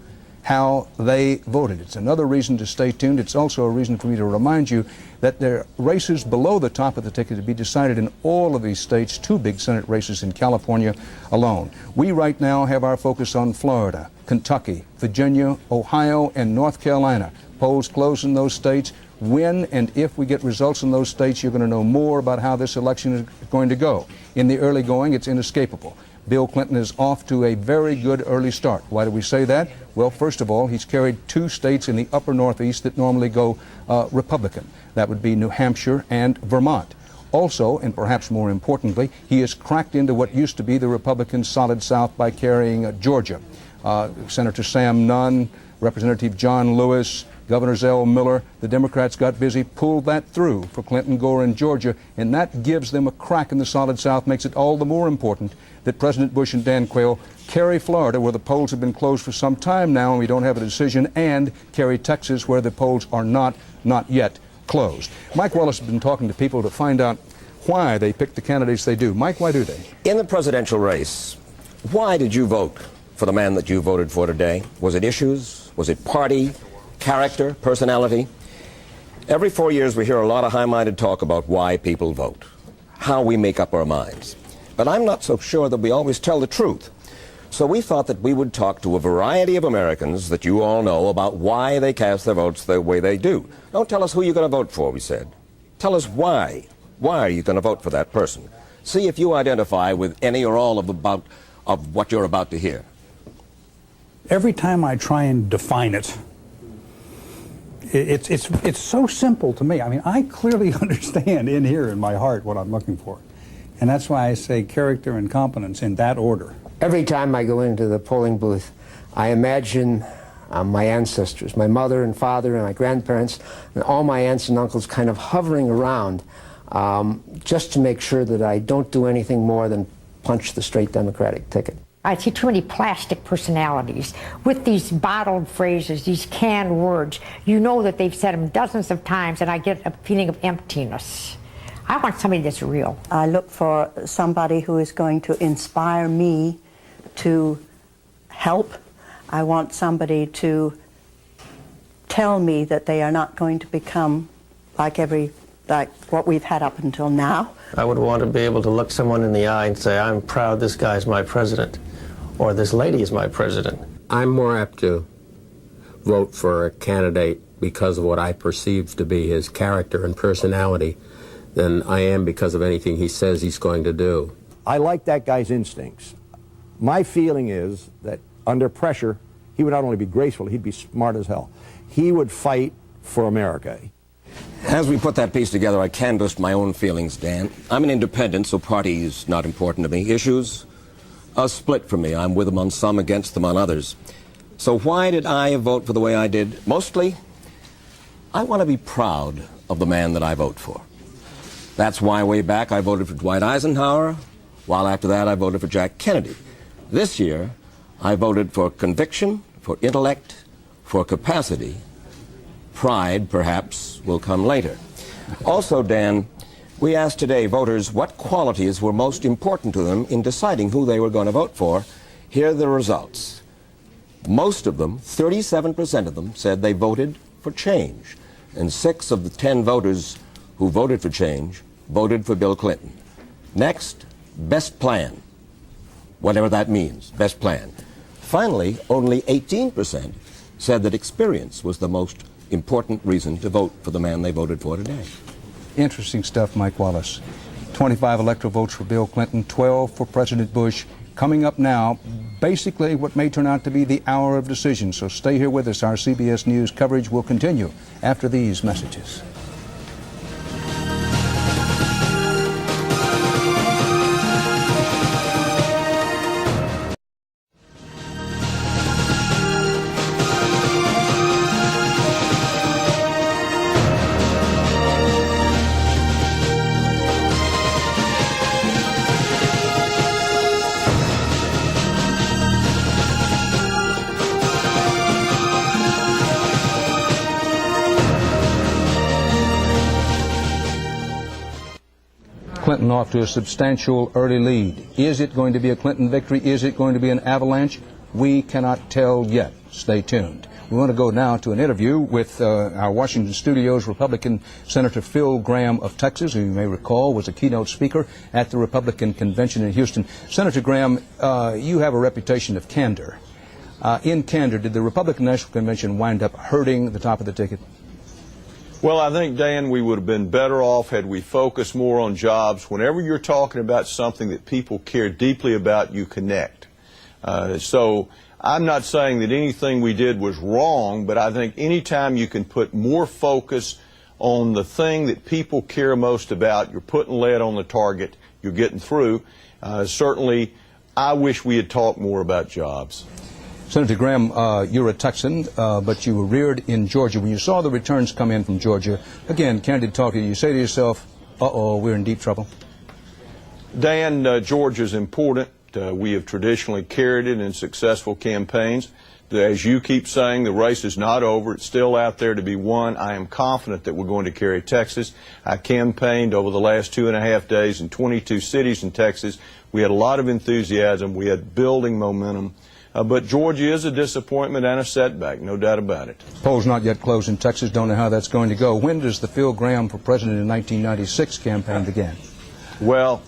how they voted. It's another reason to stay tuned. It's also a reason for me to remind you that there are races below the top of the ticket to be decided in all of these states, 2 big Senate races in California alone. We right now have our focus on Florida. Kentucky, Virginia, Ohio, and North Carolina. Polls close in those states. When and if we get results in those states, you're going to know more about how this election is going to go. In the early going, it's inescapable. Bill Clinton is off to a very good early start. Why do we say that? Well, first of all, he's carried 2 states in the upper Northeast that normally go Republican. That would be New Hampshire and Vermont. Also, and perhaps more importantly, he has cracked into what used to be the Republican solid South by carrying Georgia. Senator Sam Nunn, Representative John Lewis, Governor Zell Miller, the Democrats got busy, pulled that through for Clinton, Gore, and Georgia, and that gives them a crack in the solid South, makes it all the more important that President Bush and Dan Quayle carry Florida, where the polls have been closed for some time now and we don't have a decision, and carry Texas, where the polls are not yet closed. Mike Wallace has been talking to people to find out why they pick the candidates they do. Mike, why do they? In the presidential race, why did you vote for the man that you voted for today? Was it issues? Was it party? Character? Personality? Every 4 years we hear a lot of high-minded talk about why people vote, how we make up our minds. But I'm not so sure that we always tell the truth. So we thought that we would talk to a variety of Americans that you all know about why they cast their votes the way they do. Don't tell us who you're going to vote for, we said. Tell us why. Why are you going to vote for that person? See if you identify with any or all of what you're about to hear. Every time I try and define it, it's so simple to me. I mean, I clearly understand in here in my heart what I'm looking for. And that's why I say character and competence in that order. Every time I go into the polling booth, I imagine my ancestors, my mother and father and my grandparents, and all my aunts and uncles kind of hovering around just to make sure that I don't do anything more than punch the straight Democratic ticket. I see too many plastic personalities with these bottled phrases, these canned words. You know that they've said them dozens of times, and I get a feeling of emptiness. I want somebody that's real. I look for somebody who is going to inspire me to help. I want somebody to tell me that they are not going to become like what we've had up until now. I would want to be able to look someone in the eye and say, I'm proud this guy's my president, or this lady is my president. I'm more apt to vote for a candidate because of what I perceive to be his character and personality than I am because of anything he says he's going to do. I like that guy's instincts. My feeling is that under pressure, he would not only be graceful, he'd be smart as hell. He would fight for America. As we put that piece together, I canvassed my own feelings, Dan. I'm an independent, so party is not important to me. Issues? A split for me. I'm with them on some, against them on others. So why did I vote for the way I did? Mostly, I want to be proud of the man that I vote for. That's why way back I voted for Dwight Eisenhower, while after that I voted for Jack Kennedy. This year, I voted for conviction, for intellect, for capacity. Pride, perhaps, will come later. Also, Dan, we asked today voters what qualities were most important to them in deciding who they were going to vote for. Here are the results. Most of them, 37% of them, said they voted for change. And 6 of the 10 voters who voted for change voted for Bill Clinton. Next, best plan. Whatever that means, best plan. Finally, only 18% said that experience was the most important reason to vote for the man they voted for today. Interesting stuff, Mike Wallace. 25 electoral votes for Bill Clinton, 12 for President Bush. Coming up now, basically what may turn out to be the hour of decision. So stay here with us. Our CBS News coverage will continue after these messages. Clinton off to a substantial early lead. Is it going to be a Clinton victory? Is it going to be an avalanche? We cannot tell yet. Stay tuned. We want to go now to an interview with our Washington studios Republican Senator Phil Gramm of Texas, who you may recall was a keynote speaker at the Republican convention in Houston. Senator Gramm, you have a reputation of candor. In candor, did the Republican National Convention wind up hurting the top of the ticket? Well, I think, Dan, we would have been better off had we focused more on jobs. Whenever you're talking about something that people care deeply about, you connect. So I'm not saying that anything we did was wrong, but I think anytime you can put more focus on the thing that people care most about, you're putting lead on the target, you're getting through. Certainly, I wish we had talked more about jobs. Senator Graham, you're a Texan, but you were reared in Georgia. When you saw the returns come in from Georgia, again, candid talk to you say to yourself, uh-oh, we're in deep trouble? Dan, Georgia's important. We have traditionally carried it in successful campaigns. As you keep saying, the race is not over. It's still out there to be won. I am confident that we're going to carry Texas. I campaigned over the last 2.5 days in 22 cities in Texas. We had a lot of enthusiasm. We had building momentum. But Georgia is a disappointment and a setback, no doubt about it. Polls not yet closed in Texas. Don't know how that's going to go. When does the Phil Graham for President in 1996 campaign begin? Well,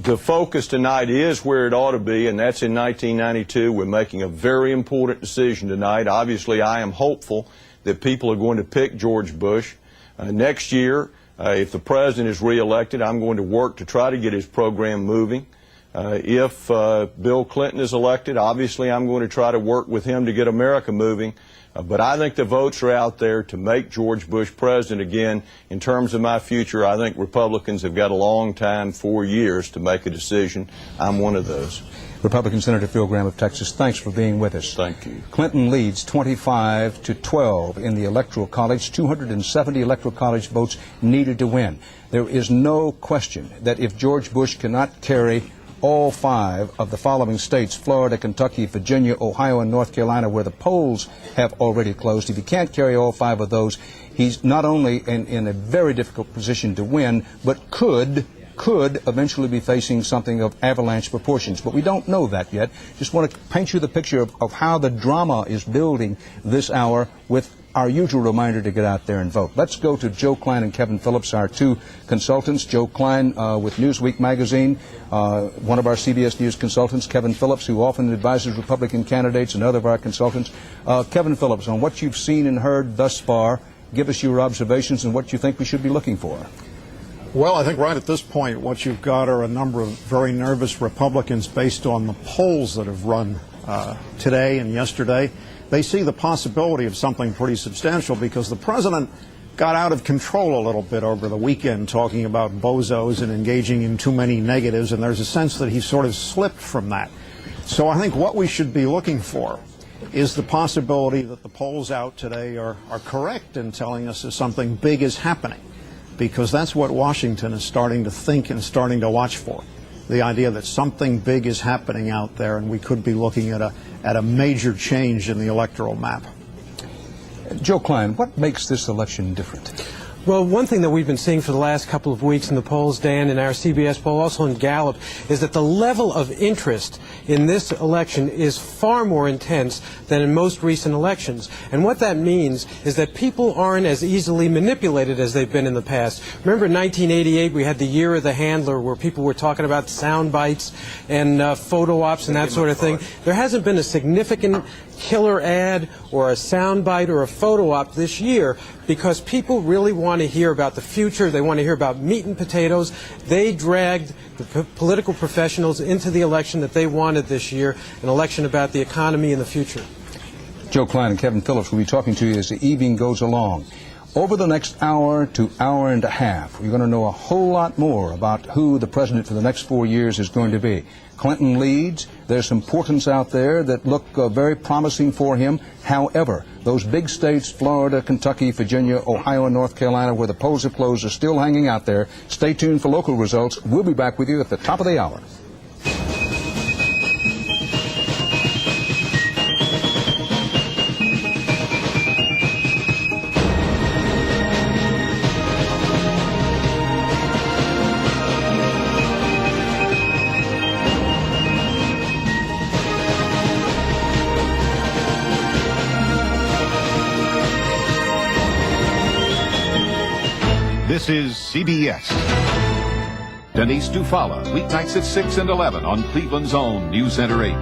the focus tonight is where it ought to be, and that's in 1992. We're making a very important decision tonight. Obviously, I am hopeful that people are going to pick George Bush. Next year, if the president is reelected, I'm going to work to try to get his program moving. If Bill Clinton is elected, obviously I'm going to try to work with him to get America moving. But I think the votes are out there to make George Bush president again. In terms of my future, I think Republicans have got a long time, 4 years, to make a decision. I'm one of those. Republican Senator Phil Graham of Texas, thanks for being with us. Thank you. Clinton leads 25-12 in the Electoral College, 270 Electoral College votes needed to win. There is no question that if George Bush cannot carry all 5 of the following states, Florida, Kentucky, Virginia, Ohio, and North Carolina, where the polls have already closed, if he can't carry all 5 of those, he's not only in a very difficult position to win, but could eventually be facing something of avalanche proportions. But we don't know that yet. Just want to paint you the picture of how the drama is building this hour with our usual reminder to get out there and vote. Let's go to Joe Klein and Kevin Phillips, our 2 consultants. Joe Klein with Newsweek magazine, one of our CBS News consultants, Kevin Phillips, who often advises Republican candidates, and other of our consultants. Kevin Phillips, on what you've seen and heard thus far, give us your observations and what you think we should be looking for. Well, I think right at this point what you've got are a number of very nervous Republicans based on the polls that have run today and yesterday. They see the possibility of something pretty substantial because the president got out of control a little bit over the weekend talking about bozos and engaging in too many negatives, and there's a sense that he sort of slipped from that. So I think what we should be looking for is the possibility that the polls out today are correct in telling us that something big is happening, because that's what Washington is starting to think and starting to watch for. The idea that something big is happening out there and we could be looking at a major change in the electoral map. Joe Klein, what makes this election different? Well, one thing that we've been seeing for the last couple of weeks in the polls, Dan, in our CBS poll, also in Gallup, is that the level of interest in this election is far more intense than in most recent elections. And what that means is that people aren't as easily manipulated as they've been in the past. Remember in 1988, we had the year of the handler where people were talking about sound bites and photo ops and that sort of thing. There hasn't been a significant killer ad or a soundbite or a photo op this year because people really want to hear about the future. They want to hear about meat and potatoes. They dragged the political professionals into the election that they wanted this year, an election about the economy and the future. Joe Klein and Kevin Phillips will be talking to you as the evening goes along. Over the next hour to hour and a half, we're going to know a whole lot more about who the president for the next 4 years is going to be. Clinton leads. There's some portents out there that look very promising for him. However, those big states, Florida, Kentucky, Virginia, Ohio, and North Carolina, where the polls have closed, are still hanging out there. Stay tuned for local results. We'll be back with you at the top of the hour. This is CBS. Denise Dufala, weeknights at 6 and 11 on Cleveland's own News Center 8.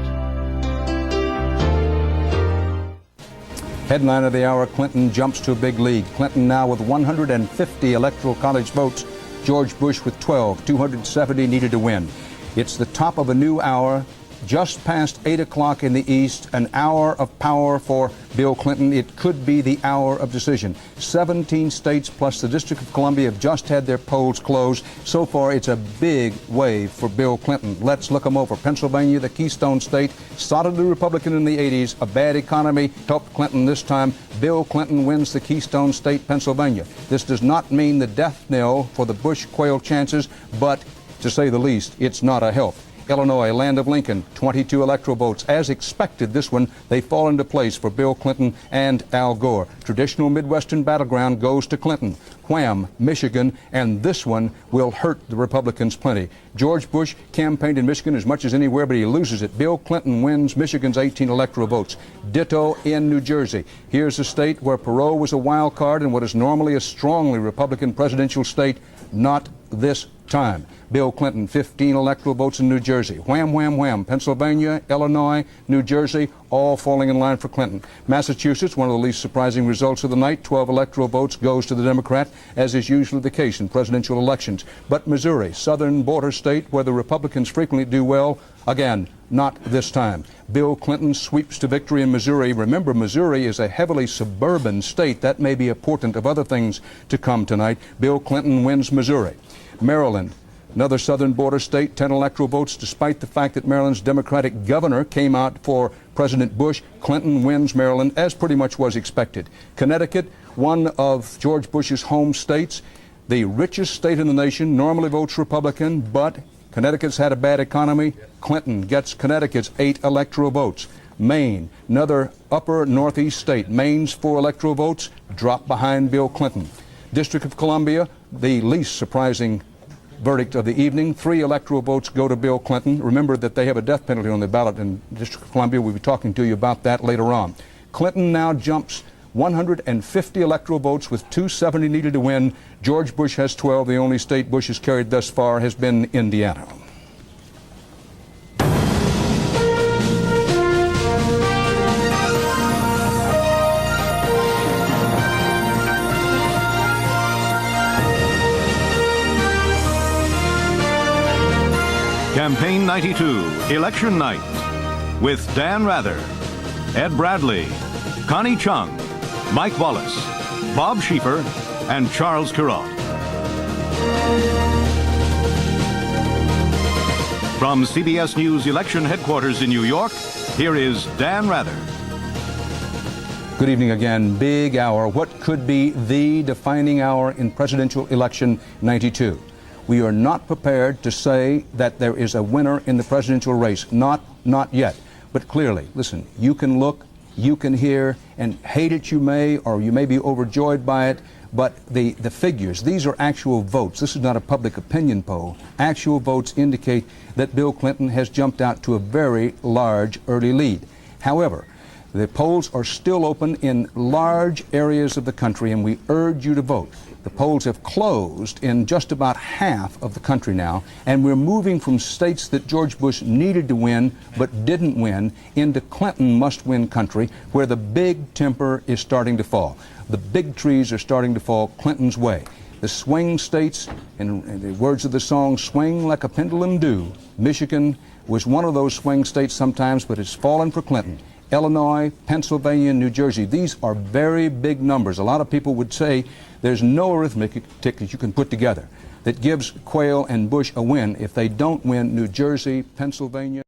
Headline of the hour, Clinton jumps to a big lead. Clinton now with 150 electoral college votes. George Bush with 12, 270 needed to win. It's the top of a new hour, just past 8 o'clock in the East, an hour of power for Bill Clinton. It could be the hour of decision. 17 states plus the District of Columbia have just had their polls closed. So far, it's a big wave for Bill Clinton. Let's look them over. Pennsylvania, the Keystone State, solidly Republican in the 80s. A bad economy helped Clinton this time. Bill Clinton wins the Keystone State, Pennsylvania. This does not mean the death knell for the Bush-Quayle chances, but to say the least, it's not a help. Illinois, land of Lincoln, 22 electoral votes. As expected, this one, they fall into place for Bill Clinton and Al Gore. Traditional Midwestern battleground goes to Clinton. Wham, Michigan, and this one will hurt the Republicans plenty. George Bush campaigned in Michigan as much as anywhere, but he loses it. Bill Clinton wins Michigan's 18 electoral votes. Ditto in New Jersey. Here's a state where Perot was a wild card in what is normally a strongly Republican presidential state. Not this time. Bill Clinton, 15 electoral votes in New Jersey. Wham, wham, wham. Pennsylvania, Illinois, New Jersey, all falling in line for Clinton. Massachusetts, one of the least surprising results of the night, 12 electoral votes goes to the Democrat, as is usually the case in presidential elections. But Missouri, southern border state where the Republicans frequently do well, again, not this time. Bill Clinton sweeps to victory in Missouri. Remember, Missouri is a heavily suburban state. That may be a portent of other things to come tonight. Bill Clinton wins Missouri. Maryland, another southern border state, 10 electoral votes, despite the fact that Maryland's Democratic governor came out for President Bush. Clinton wins Maryland, as pretty much was expected. Connecticut, one of George Bush's home states, the richest state in the nation, normally votes Republican, but Connecticut's had a bad economy. Clinton gets Connecticut's 8 electoral votes. Maine, another upper northeast state, Maine's 4 electoral votes, drop behind Bill Clinton. District of Columbia, the least surprising verdict of the evening. 3 electoral votes go to Bill Clinton. Remember that they have a death penalty on the ballot in the District of Columbia. We'll be talking to you about that later on. Clinton now jumps 150 electoral votes with 270 needed to win. George Bush has 12. The only state Bush has carried thus far has been Indiana. Campaign 92, Election Night, with Dan Rather, Ed Bradley, Connie Chung, Mike Wallace, Bob Schieffer, and Charles Kuralt. From CBS News election headquarters in New York, here is Dan Rather. Good evening again. Big hour. What could be the defining hour in presidential election 92? We are not prepared to say that there is a winner in the presidential race. Not yet. But clearly, listen, you can look, you can hear, and hate it you may, or you may be overjoyed by it, but the figures, these are actual votes. This is not a public opinion poll. Actual votes indicate that Bill Clinton has jumped out to a very large early lead. However, the polls are still open in large areas of the country, and we urge you to vote. The polls have closed in just about half of the country now, and we're moving from states that George Bush needed to win but didn't win into Clinton must-win country, where the big temper is starting to fall. The big trees are starting to fall Clinton's way. The swing states, in the words of the song, swing like a pendulum do. Michigan was one of those swing states sometimes, but it's fallen for Clinton. Illinois, Pennsylvania, New Jersey. These are very big numbers. A lot of people would say there's no arithmetic that you can put together that gives Quayle and Bush a win if they don't win New Jersey, Pennsylvania,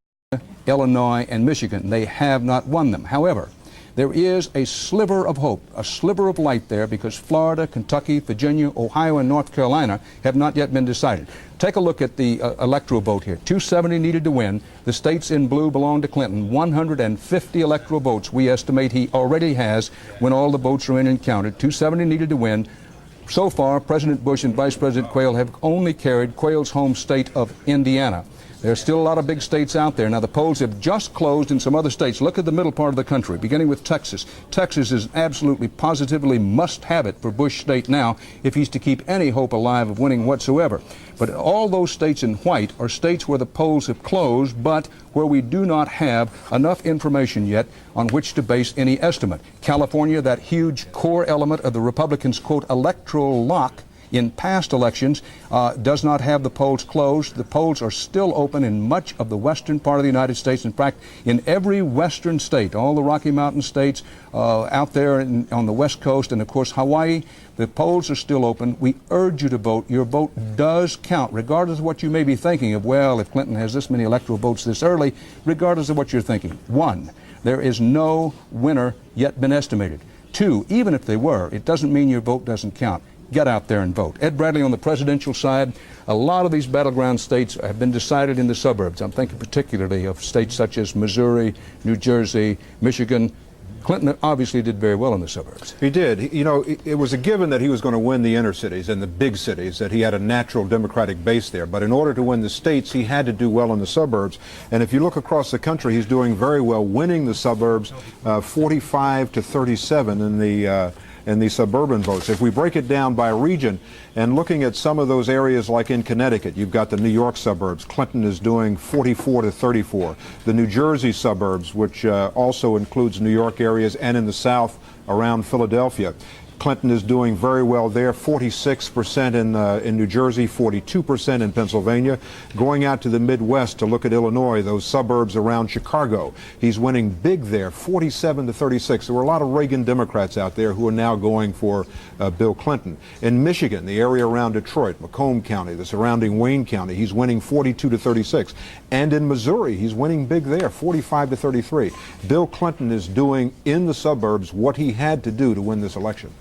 Illinois, and Michigan. They have not won them. However, there is a sliver of hope, a sliver of light there, because Florida, Kentucky, Virginia, Ohio, and North Carolina have not yet been decided. Take a look at the electoral vote here. 270 needed to win. The states in blue belong to Clinton. 150 electoral votes we estimate he already has when all the votes are in and counted. 270 needed to win. So far, President Bush and Vice President Quayle have only carried Quayle's home state of Indiana. There are still a lot of big states out there. Now, the polls have just closed in some other states. Look at the middle part of the country, beginning with Texas. Texas is absolutely, positively must have it for Bush state now if he's to keep any hope alive of winning whatsoever. But all those states in white are states where the polls have closed, but where we do not have enough information yet on which to base any estimate. California, that huge core element of the Republicans' quote electoral lock in past elections, does not have the polls closed. The polls are still open in much of the western part of the United States. In fact, in every western state, all the Rocky Mountain states out there on the West Coast, and of course Hawaii, the polls are still open. We urge you to vote. Your vote does count, regardless of what you may be thinking of, well, if Clinton has this many electoral votes this early, regardless of what you're thinking. 1, there is no winner yet been estimated. 2, even if they were, it doesn't mean your vote doesn't count. Get out there and vote. Ed Bradley, on the presidential side, a lot of these battleground states have been decided in the suburbs. I'm thinking particularly of states such as Missouri, New Jersey, Michigan. Clinton obviously did very well in the suburbs. He did. You know, it was a given that he was going to win the inner cities and the big cities, that he had a natural Democratic base there. But in order to win the states, he had to do well in the suburbs. And if you look across the country, he's doing very well, winning the suburbs, 45 to 37 in the suburban votes. If we break it down by region and looking at some of those areas like in Connecticut, you've got the New York suburbs. Clinton is doing 44 to 34. The New Jersey suburbs, which also includes New York areas, and in the South around Philadelphia, Clinton is doing very well there, 46% in New Jersey, 42% in Pennsylvania. Going out to the Midwest to look at Illinois, those suburbs around Chicago, he's winning big there, 47 to 36. There were a lot of Reagan Democrats out there who are now going for Bill Clinton. In Michigan, the area around Detroit, Macomb County, the surrounding Wayne County, he's winning 42 to 36. And in Missouri, he's winning big there, 45 to 33. Bill Clinton is doing in the suburbs what he had to do to win this election.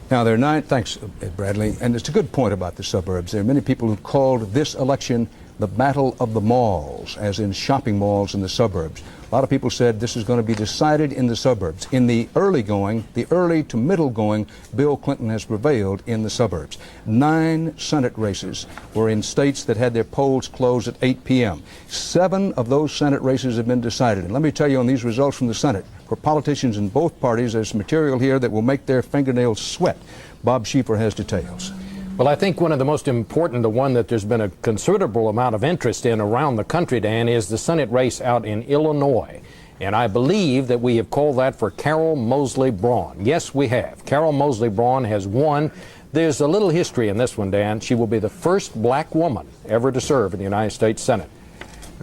Now, there are 9, thanks, Ed Bradley, and it's a good point about the suburbs. There are many people who called this election the battle of the malls, as in shopping malls in the suburbs. A lot of people said this is going to be decided in the suburbs. In the early going, the early to middle going, Bill Clinton has prevailed in the suburbs. 9 Senate races were in states that had their polls closed at 8 p.m. 7 of those Senate races have been decided. And let me tell you on these results from the Senate, for politicians in both parties, there's material here that will make their fingernails sweat. Bob Schieffer has details. Well, I think one of the most important, the one that there's been a considerable amount of interest in around the country, Dan, is the Senate race out in Illinois. And I believe that we have called that for Carol Moseley Braun. Yes, we have. Carol Moseley Braun has won. There's a little history in this one, Dan. She will be the first black woman ever to serve in the United States Senate.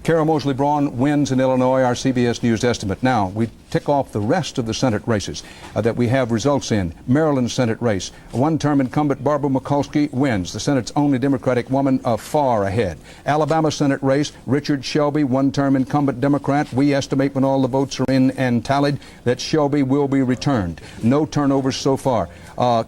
Carol Moseley Braun wins in Illinois, our CBS News estimate. Now, we tick off the rest of the Senate races that we have results in. Maryland Senate race. One-term incumbent Barbara Mikulski wins. The Senate's only Democratic woman far ahead. Alabama Senate race. Richard Shelby, one-term incumbent Democrat. We estimate when all the votes are in and tallied that Shelby will be returned. No turnovers so far.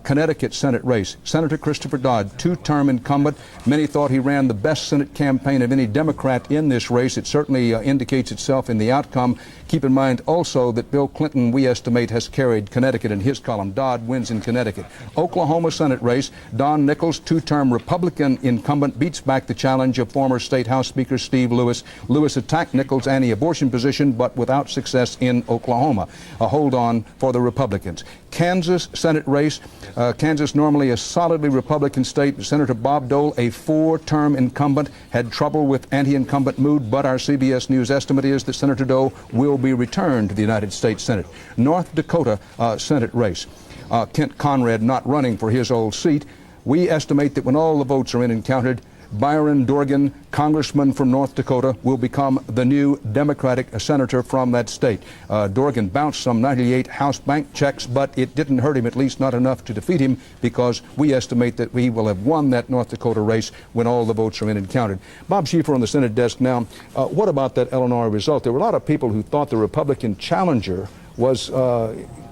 Connecticut Senate race. Senator Christopher Dodd, 2-term incumbent. Many thought he ran the best Senate campaign of any Democrat in this race. It certainly indicates itself in the outcome. Keep in mind also that Bill Clinton, we estimate, has carried Connecticut in his column. Dodd wins in Connecticut. Oklahoma Senate race. Don Nichols, 2-term Republican incumbent, beats back the challenge of former State House Speaker Steve Lewis. Lewis attacked Nichols' anti-abortion position, but without success in Oklahoma. A hold on for the Republicans. Kansas Senate race. Kansas, normally a solidly Republican state. Senator Bob Dole, a 4-term incumbent, had trouble with anti-incumbent mood, but our CBS News estimate is that Senator Dole will be returned to the United States Senate. North Dakota Senate race. Kent Conrad not running for his old seat. We estimate that when all the votes are in and counted, Byron Dorgan, congressman from North Dakota, will become the new Democratic senator from that state. Dorgan bounced some 98 House bank checks, but it didn't hurt him, at least not enough to defeat him, because we estimate that he will have won that North Dakota race when all the votes are in and counted. Bob Schieffer on the Senate desk now. What about that Illinois result? There were a lot of people who thought the Republican challenger was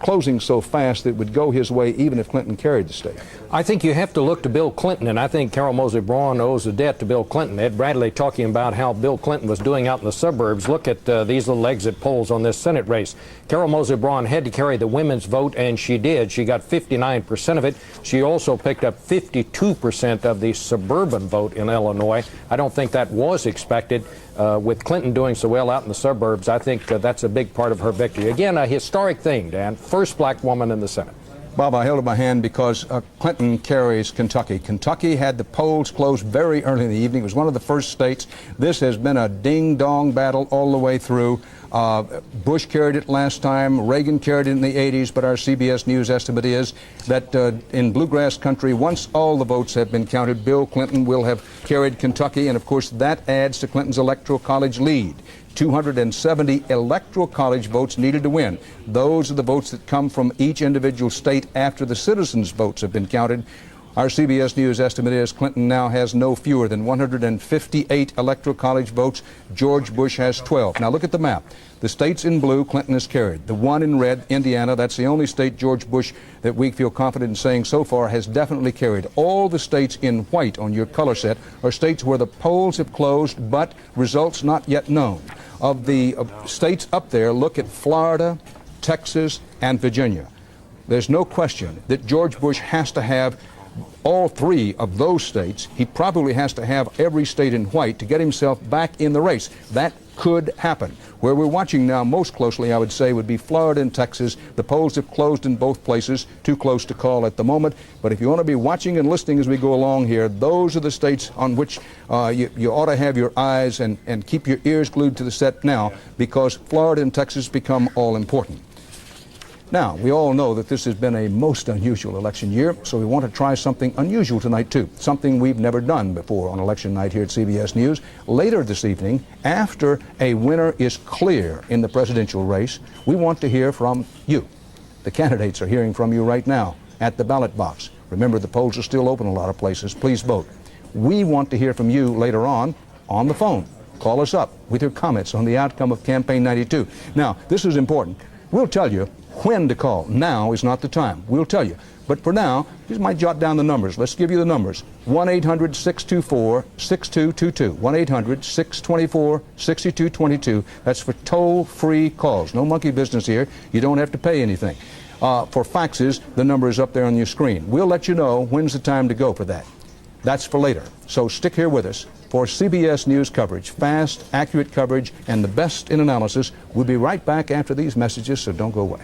closing so fast that it would go his way even if Clinton carried the state? I think you have to look to Bill Clinton, and I think Carol Moseley Braun owes a debt to Bill Clinton. Ed Bradley talking about how Bill Clinton was doing out in the suburbs. Look at these little exit polls on this Senate race. Carol Moseley Braun had to carry the women's vote, and she did. She got 59% of it. She also picked up 52% of the suburban vote in Illinois. I don't think that was expected. With Clinton doing so well out in the suburbs, I think that's a big part of her victory. Again, a historic thing, Dan. First black woman in the Senate. Bob, I held up my hand because Clinton carries Kentucky. Kentucky had the polls closed very early in the evening. It was one of the first states. This has been a ding-dong battle all the way through. Bush carried it last time. Reagan carried it in the 80s, but our CBS News estimate is that in bluegrass country, once all the votes have been counted, Bill Clinton will have carried Kentucky, and of course that adds to Clinton's Electoral College lead. 270 Electoral College votes needed to win. Those are the votes that come from each individual state after the citizens' votes have been counted. Our CBS News estimate is Clinton now has no fewer than 158 Electoral College votes. George Bush has 12. Now look at the map. The states in blue, Clinton has carried. The one in red, Indiana, that's the only state George Bush that we feel confident in saying so far has definitely carried. All the states in white on your color set are states where the polls have closed but results not yet known. Of the states up there, look at Florida, Texas, and Virginia. There's no question that George Bush has to have all three of those states. He probably has to have every state in white to get himself back in the race. That could happen. Where we're watching now most closely, I would say, would be Florida and Texas. The polls have closed in both places. Too close to call at the moment. But if you want to be watching and listening as we go along here, those are the states on which you ought to have your eyes and keep your ears glued to the set now, because Florida and Texas become all important. Now, we all know that this has been a most unusual election year, so we want to try something unusual tonight, too. Something we've never done before on election night here at CBS News. Later this evening, after a winner is clear in the presidential race, we want to hear from you. The candidates are hearing from you right now at the ballot box. Remember, the polls are still open in a lot of places. Please vote. We want to hear from you later on the phone. Call us up with your comments on the outcome of Campaign 92. Now, this is important. We'll tell you when to call. Now is not the time. We'll tell you. But for now, just might jot down the numbers. Let's give you the numbers. 1-800-624-6222. 1-800-624-6222. That's for toll-free calls. No monkey business here. You don't have to pay anything. For faxes, the number is up there on your screen. We'll let you know when's the time to go for that. That's for later. So stick here with us for CBS News coverage, fast, accurate coverage, and the best in analysis. We'll be right back after these messages, so don't go away.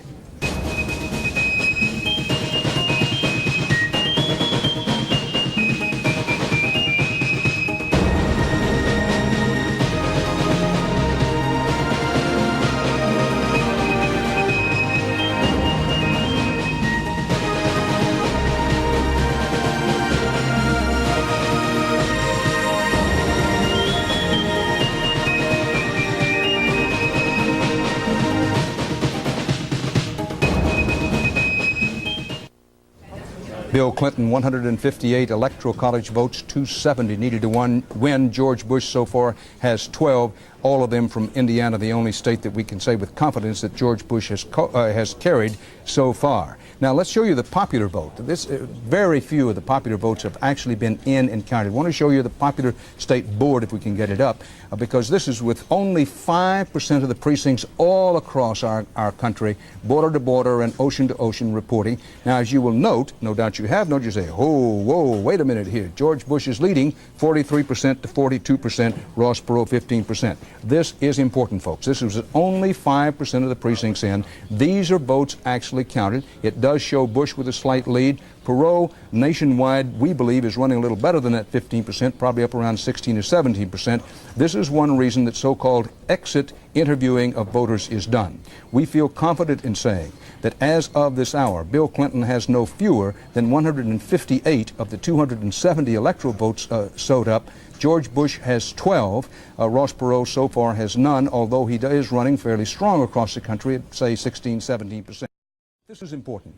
Bill Clinton, 158 Electoral College votes, 270 needed to win. George Bush so far has 12, all of them from Indiana, the only state that we can say with confidence that George Bush has carried so far. Now, let's show you the popular vote. Very few of the popular votes have actually been in and counted. I want to show you the popular state board, if we can get it up, because this is with only 5% of the precincts all across our country, border to border and ocean to ocean reporting. Now, as you will note, no doubt you have noted, you say, oh, whoa, wait a minute here. George Bush is leading 43% to 42%, Ross Perot 15%. This is important, folks. This is only 5% of the precincts in. These are votes actually counted. It does show Bush with a slight lead. Perot, nationwide, we believe, is running a little better than that 15%, probably up around 16 or 17%. This is one reason that so-called exit interviewing of voters is done. We feel confident in saying that as of this hour, Bill Clinton has no fewer than 158 of the 270 electoral votes sewed up. George Bush has 12. Ross Perot so far has none, although he is running fairly strong across the country at, say, 16, 17%. This is important.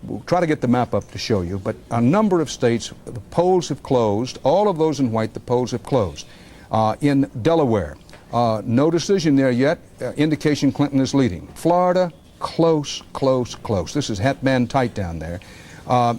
We'll try to get the map up to show you, but a number of states, the polls have closed. All of those in white, the polls have closed. In Delaware, no decision there yet. Indication Clinton is leading. Florida, close, close, close. This is het man tight down there.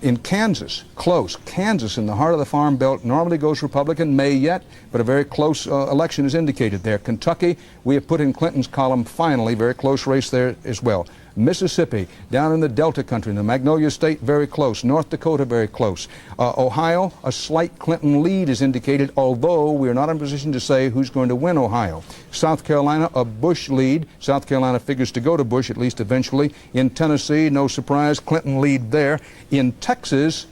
In Kansas, close. Kansas, in the heart of the Farm Belt, normally goes Republican, may yet, but a very close election is indicated there. Kentucky, we have put in Clinton's column, finally, very close race there as well. Mississippi, down in the Delta country, in the Magnolia State, very close. North Dakota, very close. Ohio, a slight Clinton lead is indicated, although we are not in a position to say who's going to win Ohio. South Carolina, a Bush lead. South Carolina figures to go to Bush, at least eventually. In Tennessee, no surprise, Clinton lead there. In Texas,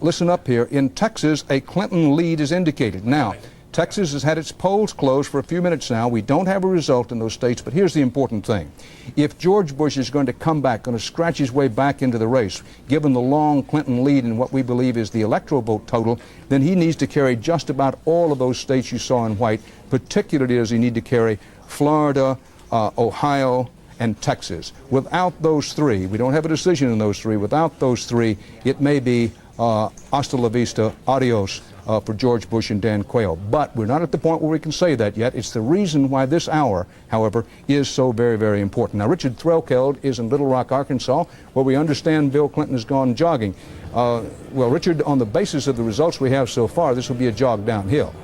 listen up here, in Texas, a Clinton lead is indicated. Now, Texas has had its polls closed for a few minutes now. We don't have a result in those states, but here's the important thing. If George Bush is going to come back, going to scratch his way back into the race, given the long Clinton lead in what we believe is the electoral vote total, then he needs to carry just about all of those states you saw in white, particularly does he need to carry Florida, Ohio, and Texas. Without those three, we don't have a decision in those three, without those three, it may be hasta la vista, adios, for George Bush and Dan Quayle. But we're not at the point where we can say that yet. It's the reason why this hour, however, is so very, very important. Now, Richard Threlkeld is in Little Rock, Arkansas, where we understand Bill Clinton has gone jogging. Well, Richard, on the basis of the results we have so far, this will be a jog downhill.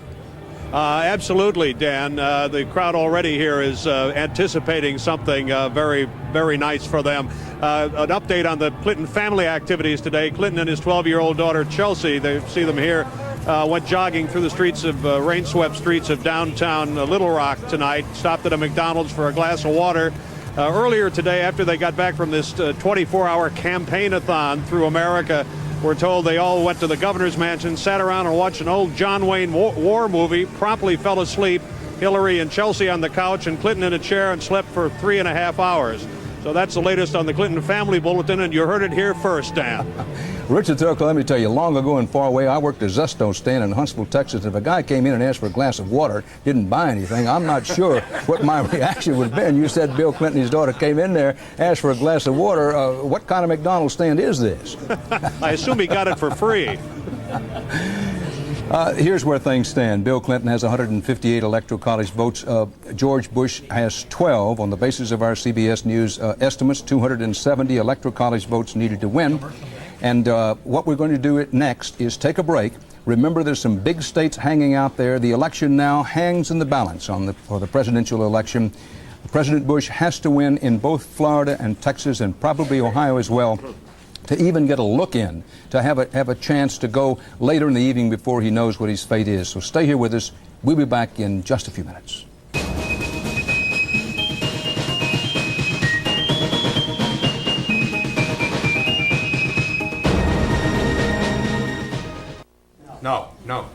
Absolutely, Dan. The crowd already here is anticipating something very, very nice for them. An update on the Clinton family activities today. Clinton and his 12-year-old daughter, Chelsea, they see them here, went jogging through the streets of rain-swept streets of downtown Little Rock tonight, stopped at a McDonald's for a glass of water. Earlier today, after they got back from this 24-hour campaign-a-thon through America, we're told they all went to the governor's mansion, sat around and watched an old John Wayne war movie, promptly fell asleep. Hillary and Chelsea on the couch and Clinton in a chair, and slept for 3.5 hours. So that's the latest on the Clinton Family Bulletin, and you heard it here first, Dan. Richard Threlkeld, let me tell you, long ago and far away, I worked a Zesto stand in Huntsville, Texas. If a guy came in and asked for a glass of water, didn't buy anything, I'm not sure what my reaction would have been. You said Bill Clinton, his daughter, came in there, asked for a glass of water. What kind of McDonald's stand is this? I assume he got it for free. Here's where things stand. Bill Clinton has 158 Electoral College votes. George Bush has 12. On the basis of our CBS News estimates, 270 Electoral College votes needed to win. And what we're going to do next is take a break. Remember, there's some big states hanging out there. The election now hangs in the balance for the presidential election. President Bush has to win in both Florida and Texas and probably Ohio as well, to even get a look in, to have a chance to go later in the evening before he knows what his fate is. So stay here with us. We'll be back in just a few minutes. No.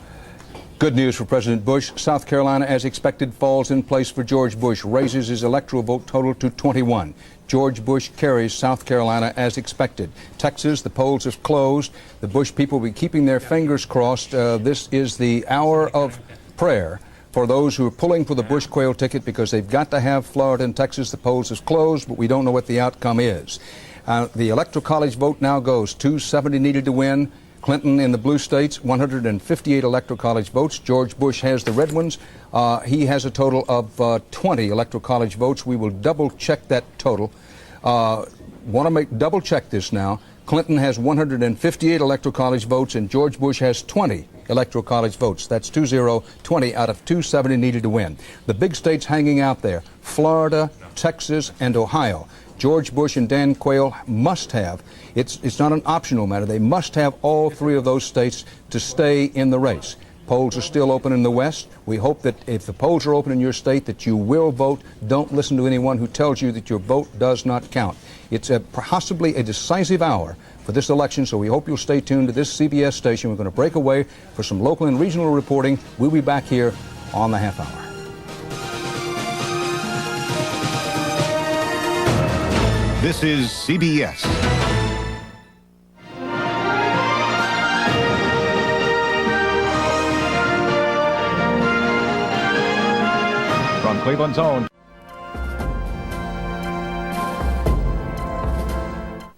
Good news for President Bush. South Carolina, as expected, falls in place for George Bush, raises his electoral vote total to 21. George Bush carries South Carolina as expected. Texas, the polls have closed. The Bush people will be keeping their fingers crossed. This is the hour of prayer for those who are pulling for the Bush-Quayle ticket, because they've got to have Florida and Texas. The polls have closed, but we don't know what the outcome is. The Electoral College vote now goes 270 needed to win. Clinton in the blue states, 158 Electoral College votes. George Bush has the red ones. He has a total of 20 Electoral College votes. We will double-check that total. Want to double-check this now. Clinton has 158 Electoral College votes, and George Bush has 20 Electoral College votes. That's 20 out of 270 needed to win. The big states hanging out there, Florida, Texas, and Ohio. George Bush and Dan Quayle must have, it's not an optional matter, they must have all three of those states to stay in the race. Polls are still open in the West. We hope that if the polls are open in your state, that you will vote. Don't listen to anyone who tells you that your vote does not count. It's possibly a decisive hour for this election, so we hope you'll stay tuned to this CBS station. We're going to break away for some local and regional reporting. We'll be back here on the half hour. This is CBS. From Cleveland's own.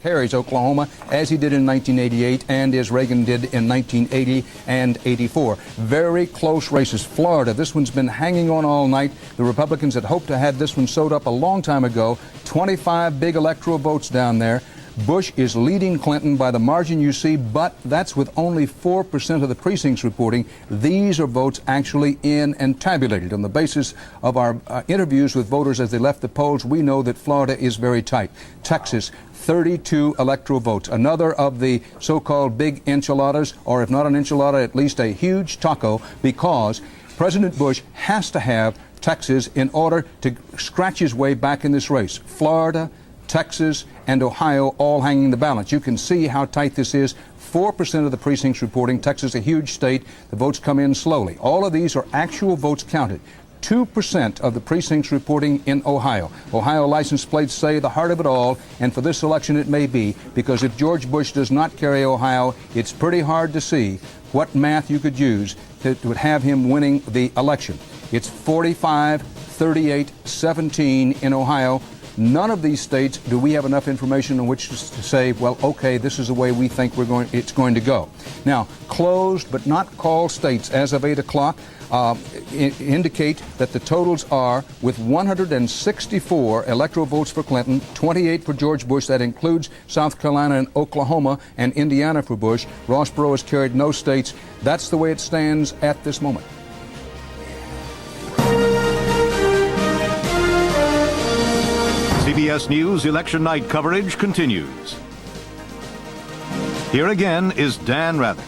carries Oklahoma as he did in 1988 and as Reagan did in 1980 and 84. Very close races. Florida, this one's been hanging on all night. The Republicans had hoped to have this one sewed up a long time ago. 25 big electoral votes down there. Bush is leading Clinton by the margin you see, but that's with only 4% of the precincts reporting. These are votes actually in and tabulated. On the basis of our interviews with voters as they left the polls, we know that Florida is very tight. Texas, 32 electoral votes. Another of the so-called big enchiladas, or if not an enchilada, at least a huge taco, because President Bush has to have Texas in order to scratch his way back in this race. Florida, Texas, and Ohio all hanging the balance. You can see how tight this is. 4% of the precincts reporting. Texas, a huge state. The votes come in slowly. All of these are actual votes counted. 2% of the precincts reporting in Ohio. Ohio license plates say the heart of it all, and for this election it may be, because if George Bush does not carry Ohio, it's pretty hard to see what math you could use that would have him winning the election. It's 45, 38, 17 in Ohio. None of these states do we have enough information on which to say, well, okay, this is the way we think it's going to go. Now, closed but not called states as of 8 o'clock indicate that the totals are, with 164 electoral votes for Clinton, 28 for George Bush. That includes South Carolina and Oklahoma and Indiana for Bush. Ross Perot has carried no states. That's the way it stands at this moment. CBS News election night coverage continues. Here again is Dan Rather.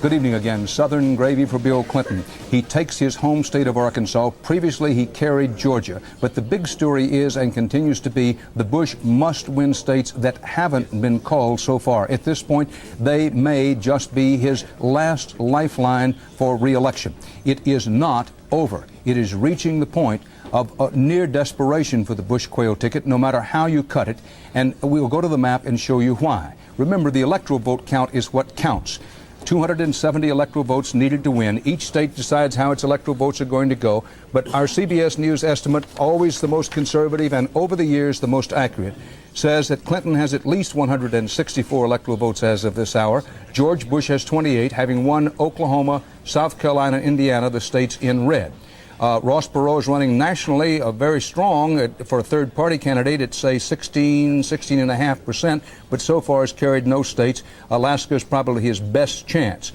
Good evening again. Southern gravy for Bill Clinton. He takes his home state of Arkansas. Previously, he carried Georgia. But the big story is and continues to be the Bush must win states that haven't been called so far. At this point, they may just be his last lifeline for re-election. It is not over. It is reaching the point of near desperation for the Bush Quayle ticket, no matter how you cut it. And we'll go to the map and show you why. Remember, the electoral vote count is what counts. 270 electoral votes needed to win. Each state decides how its electoral votes are going to go. But our CBS News estimate, always the most conservative and over the years the most accurate, says that Clinton has at least 164 electoral votes as of this hour. George Bush has 28, having won Oklahoma, South Carolina, Indiana, the states in red. Ross Perot is running nationally very strong for a third-party candidate at, say, 16.5%, but so far has carried no states. Alaska is probably his best chance.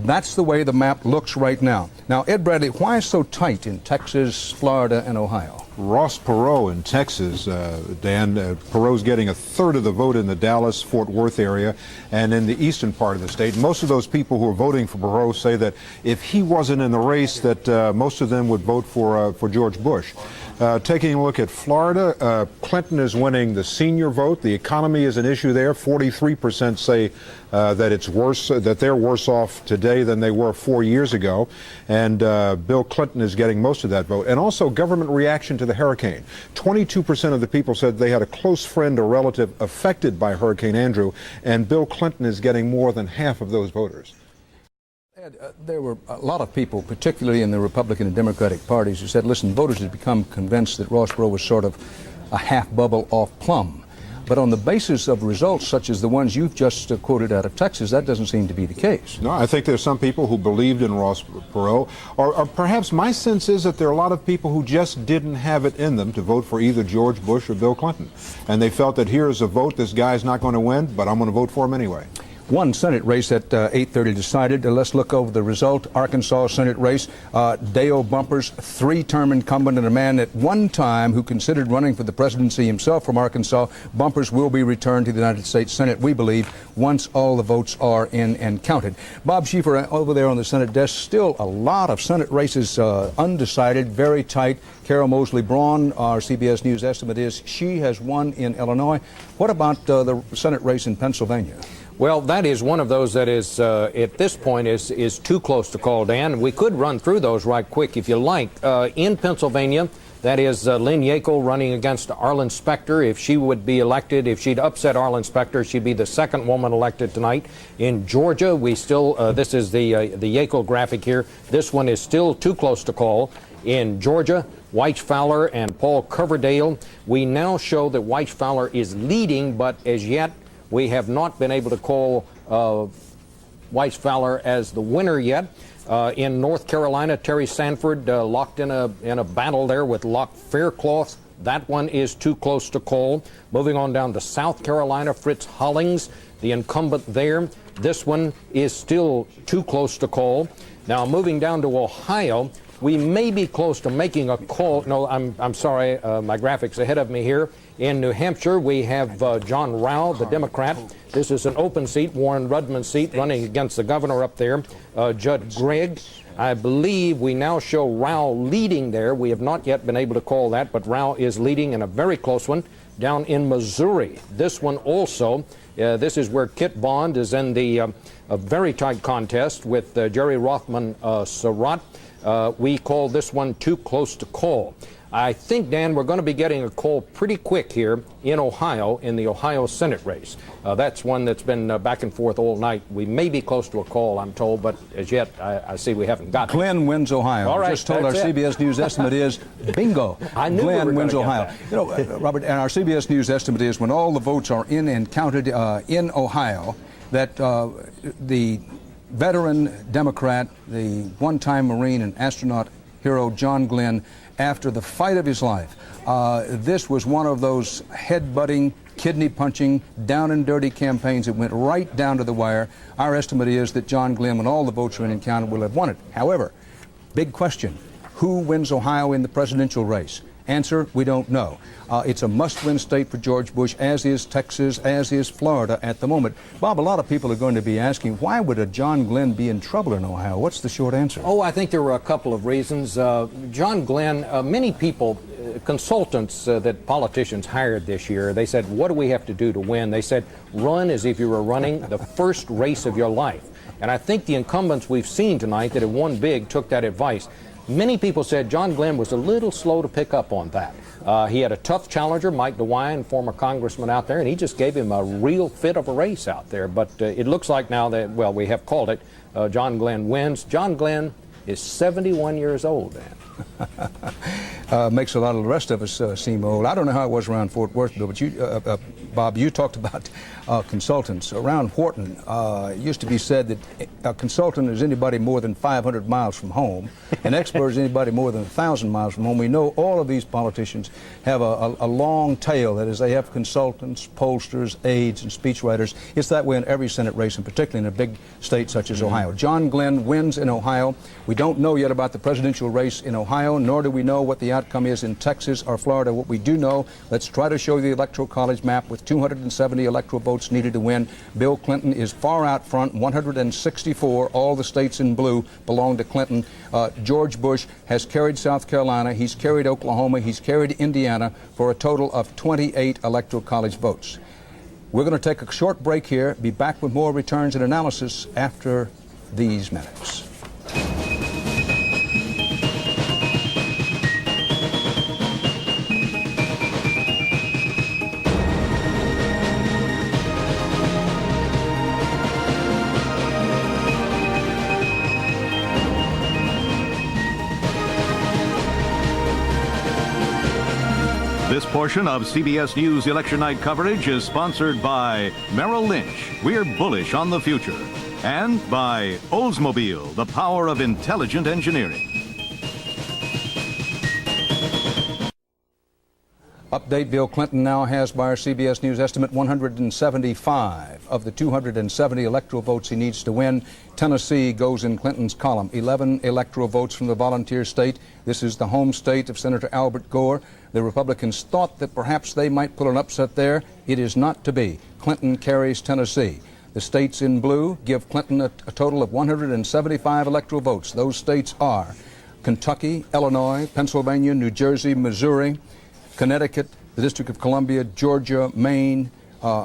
That's the way the map looks right now. Now, Ed Bradley, why is it so tight in Texas, Florida, and Ohio? Ross Perot in Texas, Dan, Perot's getting a third of the vote in the Dallas-Fort Worth area and in the eastern part of the state. Most of those people who are voting for Perot say that if he wasn't in the race, that most of them would vote for George Bush. Taking a look at Florida, Clinton is winning the senior vote. The economy is an issue there. 43% say that it's worse, that they're worse off today than they were 4 years ago. And Bill Clinton is getting most of that vote. And also government reaction to the hurricane. 22% of the people said they had a close friend or relative affected by Hurricane Andrew, and Bill Clinton is getting more than half of those voters. Ed, there were a lot of people, particularly in the Republican and Democratic parties, who said, listen, voters had become convinced that Ross Perot was sort of a half bubble off plum. But on the basis of results such as the ones you've just quoted out of Texas, that doesn't seem to be the case. No, I think there's some people who believed in Ross Perot, or perhaps my sense is that there are a lot of people who just didn't have it in them to vote for either George Bush or Bill Clinton. And they felt that here's a vote, this guy's not going to win, but I'm going to vote for him anyway. One Senate race at 8:30 decided. Let's look over the result. Arkansas Senate race. Dale Bumpers, three-term incumbent and a man at one time who considered running for the presidency himself from Arkansas. Bumpers will be returned to the United States Senate, we believe, once all the votes are in and counted. Bob Schieffer over there on the Senate desk. Still a lot of Senate races undecided, very tight. Carol Mosley Braun, our CBS News estimate is she has won in Illinois. What about the Senate race in Pennsylvania? Well, that is one of those that is, at this point, is too close to call, Dan. We could run through those right quick if you like. In Pennsylvania, that is Lynn Yackel running against Arlen Specter. If she would be elected, if she'd upset Arlen Specter, she'd be the second woman elected tonight. In Georgia, we still, this is the Yackel graphic here. This one is still too close to call. In Georgia, Weichfowler and Paul Coverdale. We now show that Weichfowler is leading, but as yet we have not been able to call Weichfowler as the winner yet. In North Carolina, Terry Sanford locked in a battle there with Locke Faircloth. That one is too close to call. Moving on down to South Carolina, Fritz Hollings, the incumbent there. This one is still too close to call. Now moving down to Ohio, we may be close to making a call. No, I'm sorry, my graphics ahead of me here. In New Hampshire, we have John Rao, the Democrat. This is an open seat, Warren Rudman's seat, running against the governor up there, Judd Gregg. I believe we now show Rao leading there. We have not yet been able to call that, but Rao is leading in a very close one. Down in Missouri, this one also, this is where Kit Bond is in the a very tight contest with Jerry Rothman Surratt. We call this one too close to call. I think, Dan, we're going to be getting a call pretty quick here in Ohio, in the Ohio Senate race. That's one that's been back and forth all night. We may be close to a call, I'm told, but as yet, I see we haven't got it. Glenn wins Ohio. All right, just told our CBS News estimate is bingo. I knew Glenn wins Ohio. That. You know, Robert, and our CBS News estimate is when all the votes are in and counted in Ohio, that the veteran Democrat, the one-time Marine and astronaut hero John Glenn, after the fight of his life, this was one of those head-butting, kidney-punching, down-and-dirty campaigns that went right down to the wire. Our estimate is that John Glenn, when all the votes are in and counted, will have won it. However, big question, who wins Ohio in the presidential race? Answer, we don't know. It's a must-win state for George Bush, as is Texas, as is Florida at the moment. Bob, a lot of people are going to be asking, why would a John Glenn be in trouble in Ohio? What's the short answer? Oh, I think there were a couple of reasons. John Glenn, many people, consultants that politicians hired this year, they said, what do we have to do to win? They said, run as if you were running the first race of your life. And I think the incumbents we've seen tonight that have won big took that advice. Many people said John Glenn was a little slow to pick up on that. He had a tough challenger, Mike DeWine, former congressman out there, and he just gave him a real fit of a race out there. But it looks like now that, well, we have called it, John Glenn wins. John Glenn is 71 years old, Dan. Makes a lot of the rest of us seem old. I don't know how it was around Fort Worth, Bill, but you, Bob, you talked about consultants. Around Wharton, it used to be said that a consultant is anybody more than 500 miles from home. An expert is anybody more than 1,000 miles from home. We know all of these politicians have a long tail. That is, they have consultants, pollsters, aides, and speechwriters. It's that way in every Senate race, and particularly in a big state such as Ohio. John Glenn wins in Ohio. We don't know yet about the presidential race in Ohio, nor do we know what the outcome is in Texas or Florida. What we do know, let's try to show the Electoral College map with 270 electoral votes needed to win. Bill Clinton is far out front, 164. All the states in blue belong to Clinton. George Bush has carried South Carolina, he's carried Oklahoma, he's carried Indiana for a total of 28 Electoral College votes. We're going to take a short break here, be back with more returns and analysis after these minutes. This portion of CBS News Election Night coverage is sponsored by Merrill Lynch, we're bullish on the future, and by Oldsmobile, the power of intelligent engineering. Update, Bill Clinton now has, by our CBS News estimate, 175 of the 270 electoral votes he needs to win. Tennessee goes in Clinton's column. 11 electoral votes from the volunteer state. This is the home state of Senator Albert Gore. The Republicans thought that perhaps they might pull an upset there. It is not to be. Clinton carries Tennessee. The states in blue give Clinton a total of 175 electoral votes. Those states are Kentucky, Illinois, Pennsylvania, New Jersey, Missouri, Connecticut, the District of Columbia, Georgia, Maine,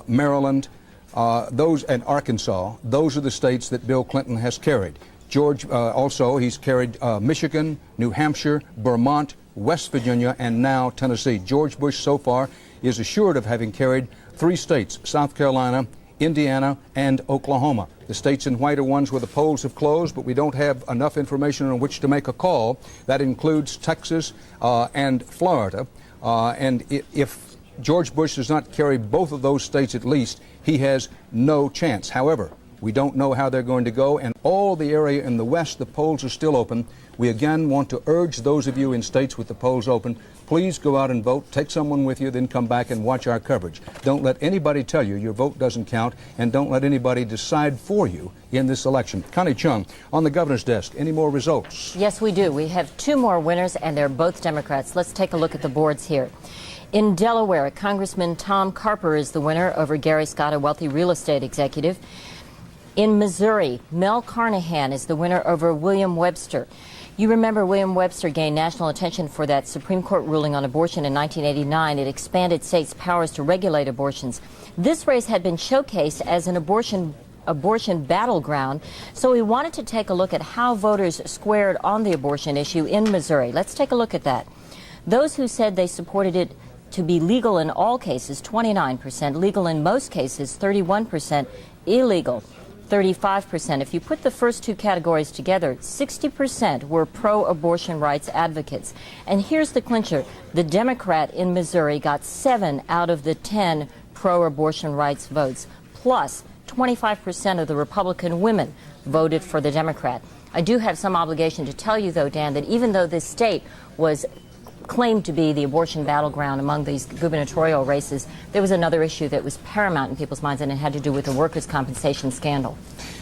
Maryland, and Arkansas. Those are the states that Bill Clinton has carried. Also, he's carried Michigan, New Hampshire, Vermont, West Virginia, and now Tennessee. George Bush so far is assured of having carried 3 states, South Carolina, Indiana, and Oklahoma. The states in white are ones where the polls have closed, but we don't have enough information on which to make a call. That includes Texas and Florida. And if George Bush does not carry both of those states at least, he has no chance. However, we don't know how they're going to go, and all the area in the West, the polls are still open. We again want to urge those of you in states with the polls open, please go out and vote. Take someone with you, then come back and watch our coverage. Don't let anybody tell you your vote doesn't count, and don't let anybody decide for you in this election. Connie Chung, on the governor's desk, any more results? Yes, we do. We have two more winners, and they're both Democrats. Let's take a look at the boards here. In Delaware, Congressman Tom Carper is the winner over Gary Scott, a wealthy real estate executive. In Missouri, Mel Carnahan is the winner over William Webster. You remember William Webster gained national attention for that Supreme Court ruling on abortion in 1989. It expanded states' powers to regulate abortions. This race had been showcased as an abortion battleground, so we wanted to take a look at how voters squared on the abortion issue in Missouri. Let's take a look at that. Those who said they supported it to be legal in all cases, 29%, legal in most cases, 31%, illegal, 35%. If you put the first two categories together, 60% were pro-abortion rights advocates. And here's the clincher. The Democrat in Missouri got 7 out of the 10 pro-abortion rights votes, plus 25% of the Republican women voted for the Democrat. I do have some obligation to tell you, though, Dan, that even though this state was claimed to be the abortion battleground among these gubernatorial races, there was another issue that was paramount in people's minds, and it had to do with the workers' compensation scandal.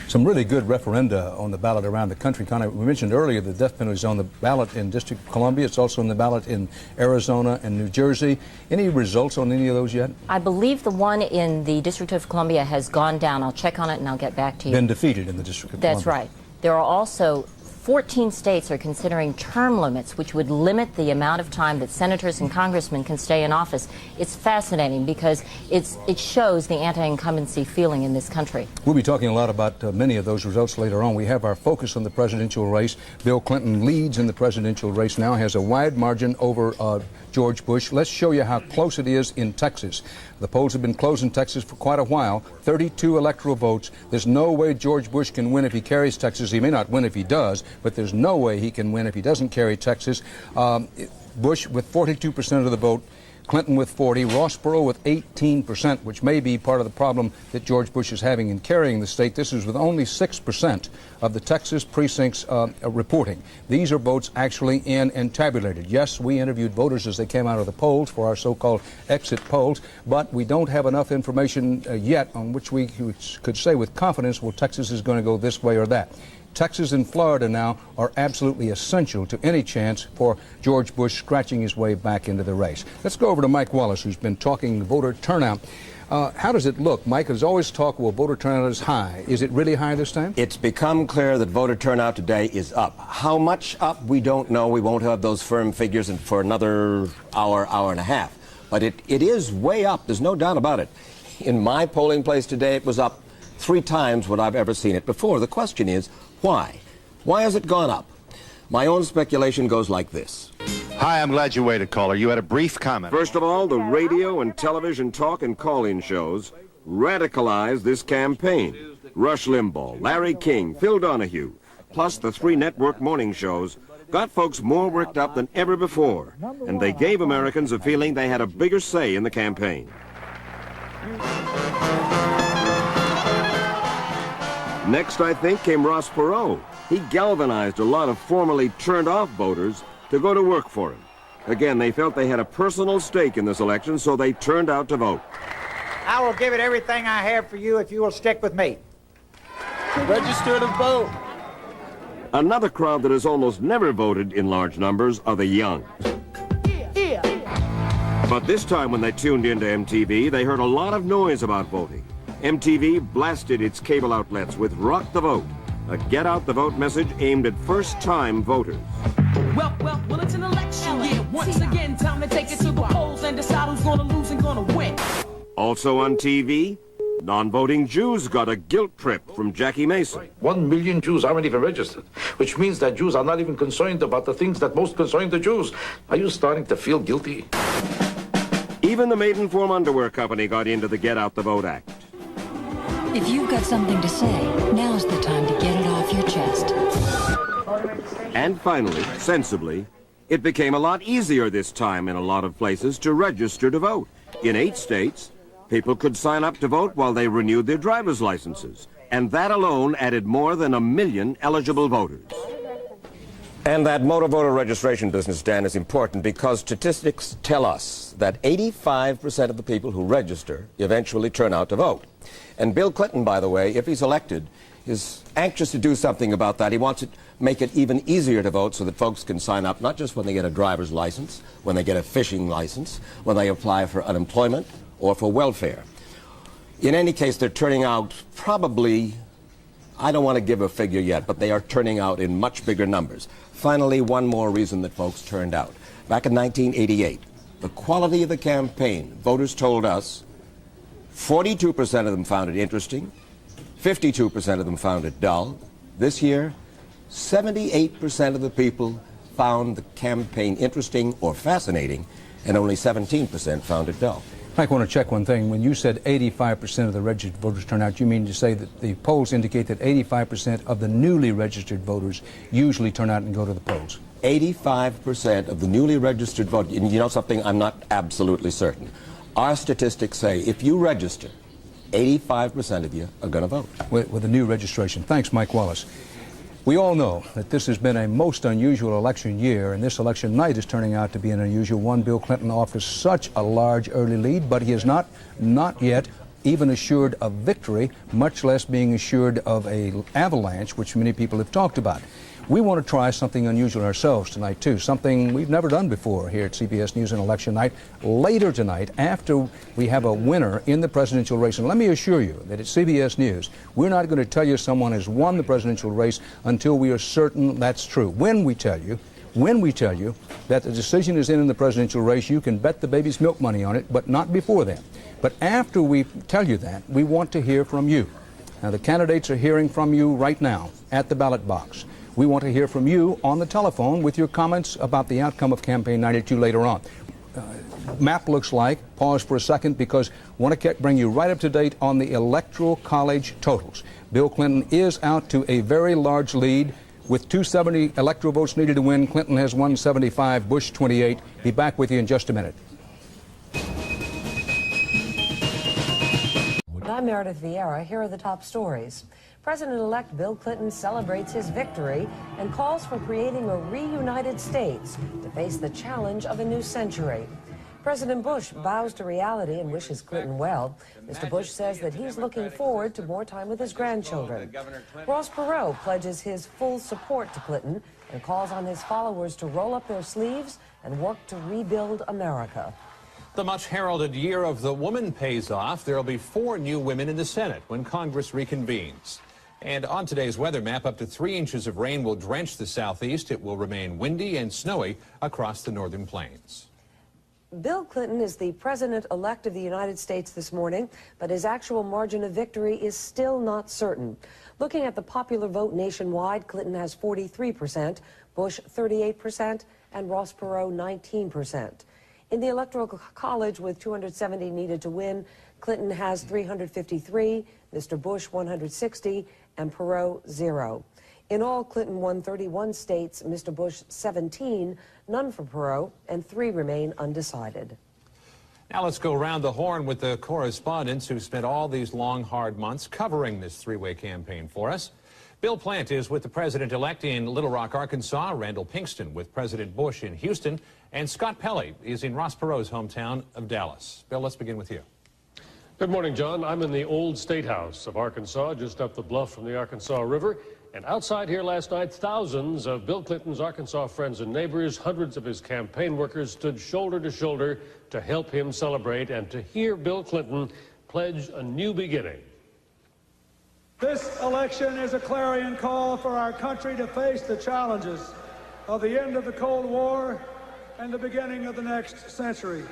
Some really good referenda on the ballot around the country. Connie, we mentioned earlier the death penalty is on the ballot in District of Columbia. It's also on the ballot in Arizona and New Jersey. Any results on any of those yet? I believe the one in the District of Columbia has gone down. I'll check on it and I'll get back to you. Been defeated in the District of Columbia. That's right. There are also 14 states are considering term limits, which would limit the amount of time that senators and congressmen can stay in office. It's fascinating because it shows the anti-incumbency feeling in this country. We'll be talking a lot about many of those results later on. We have our focus on the presidential race. Bill Clinton leads in the presidential race now, has a wide margin over George Bush. Let's show you how close it is in Texas. The polls have been closed in Texas for quite a while. 32 electoral votes. There's no way George Bush can win if he carries Texas. He may not win if he does, but there's no way he can win if he doesn't carry Texas. Bush with 42% of the vote, Clinton with 40, Ross Perot with 18%, which may be part of the problem that George Bush is having in carrying the state. This is with only 6% of the Texas precincts reporting. These are votes actually in and tabulated. Yes, we interviewed voters as they came out of the polls for our so-called exit polls, but we don't have enough information yet on which we could say with confidence, well, Texas is going to go this way or that. Texas and Florida now are absolutely essential to any chance for George Bush scratching his way back into the race. Let's go over to Mike Wallace, who's been talking voter turnout. How does it look? Mike has always talked, well, voter turnout is high. Is it really high this time? It's become clear that voter turnout today is up. How much up, we don't know. We won't have those firm figures for another hour, hour and a half. But it is way up. There's no doubt about it. In my polling place today, it was up 3 times what I've ever seen it before. The question is, why? Why has it gone up? My own speculation goes like this. Hi, I'm glad you waited, caller. You had a brief comment. First of all, the radio and television talk and call-in shows radicalized this campaign. Rush Limbaugh, Larry King, Phil Donahue, plus the 3 network morning shows got folks more worked up than ever before, and they gave Americans a feeling they had a bigger say in the campaign. Next, I think, came Ross Perot. He galvanized a lot of formerly turned-off voters to go to work for him. Again, they felt they had a personal stake in this election, so they turned out to vote. I will give it everything I have for you if you will stick with me. Register to vote. Another crowd that has almost never voted in large numbers are the young. But this time when they tuned into MTV, they heard a lot of noise about voting. MTV blasted its cable outlets with Rock the Vote, a get-out-the-vote message aimed at first-time voters. Well, it's an election year. Once again, time to take it to the polls and decide who's going to lose and going to win. Also on TV, non-voting Jews got a guilt trip from Jackie Mason. 1 million Jews aren't even registered, which means that Jews are not even concerned about the things that most concern the Jews. Are you starting to feel guilty? Even the Maidenform Underwear Company got into the Get Out the Vote Act. If you've got something to say, now's the time to get it off your chest. And finally, sensibly, it became a lot easier this time in a lot of places to register to vote. In 8 states, people could sign up to vote while they renewed their driver's licenses. And that alone added more than 1 million eligible voters. And that motor voter registration business, Dan, is important because statistics tell us that 85% of the people who register eventually turn out to vote. And Bill Clinton, by the way, if he's elected, is anxious to do something about that. He wants to make it even easier to vote so that folks can sign up, not just when they get a driver's license, when they get a fishing license, when they apply for unemployment or for welfare. In any case, they're turning out probably, I don't want to give a figure yet, but they are turning out in much bigger numbers. Finally, one more reason that folks turned out. Back in 1988, the quality of the campaign, voters told us 42% of them found it interesting, 52% of them found it dull. This year, 78% of the people found the campaign interesting or fascinating, and only 17% found it dull. Mike, I want to check one thing. When you said 85% of the registered voters turn out, you mean to say that the polls indicate that 85% of the newly registered voters usually turn out and go to the polls? 85% of the newly registered voters, and you know something, I'm not absolutely certain. Our statistics say if you register, 85% of you are going to vote. With a new registration. Thanks, Mike Wallace. We all know that this has been a most unusual election year, and this election night is turning out to be an unusual one. Bill Clinton offers such a large early lead, but he is not yet even assured of victory, much less being assured of an avalanche, which many people have talked about. We want to try something unusual ourselves tonight, too, something we've never done before here at CBS News on election night. Later tonight, after we have a winner in the presidential race, and let me assure you that at CBS News, we're not going to tell you someone has won the presidential race until we are certain that's true. When we tell you that the decision is in the presidential race, you can bet the baby's milk money on it, but not before then. But after we tell you that, we want to hear from you. Now, the candidates are hearing from you right now at the ballot box. We want to hear from you on the telephone with your comments about the outcome of Campaign 92 later on. Map looks like, pause for a second, because I want to bring you right up to date on the Electoral College totals. Bill Clinton is out to a very large lead. With 270 electoral votes needed to win, Clinton has 175, Bush 28. Be back with you in just a minute. I'm Meredith Vieira. Here are the top stories. President-elect Bill Clinton celebrates his victory and calls for creating a reunited states to face the challenge of a new century. President Bush bows to reality and wishes Clinton well. Mr. Bush says that he's looking forward to more time with his grandchildren. Ross Perot pledges his full support to Clinton and calls on his followers to roll up their sleeves and work to rebuild America. The much-heralded Year of the Woman pays off. There will be 4 new women in the Senate when Congress reconvenes. And on today's weather map, up to 3 inches of rain will drench the southeast. It will remain windy and snowy across the northern plains. Bill Clinton is the president-elect of the United States this morning, but his actual margin of victory is still not certain. Looking at the popular vote nationwide, Clinton has 43%, Bush 38%, and Ross Perot 19%. In the Electoral College, with 270 needed to win, Clinton has 353, Mr. Bush 160, and Perot 0. In all, Clinton won 31 states, Mr. Bush 17, none for Perot, and 3 remain undecided. Now let's go around the horn with the correspondents who spent all these long, hard months covering this three-way campaign for us. Bill Plant is with the president-elect in Little Rock, Arkansas, Randall Pinkston with President Bush in Houston, and Scott Pelley is in Ross Perot's hometown of Dallas. Bill, let's begin with you. Good morning, John. I'm in the old State House of Arkansas, just up the bluff from the Arkansas River. And outside here last night, thousands of Bill Clinton's Arkansas friends and neighbors, hundreds of his campaign workers stood shoulder to shoulder to help him celebrate and to hear Bill Clinton pledge a new beginning. This election is a clarion call for our country to face the challenges of the end of the Cold War and the beginning of the next century.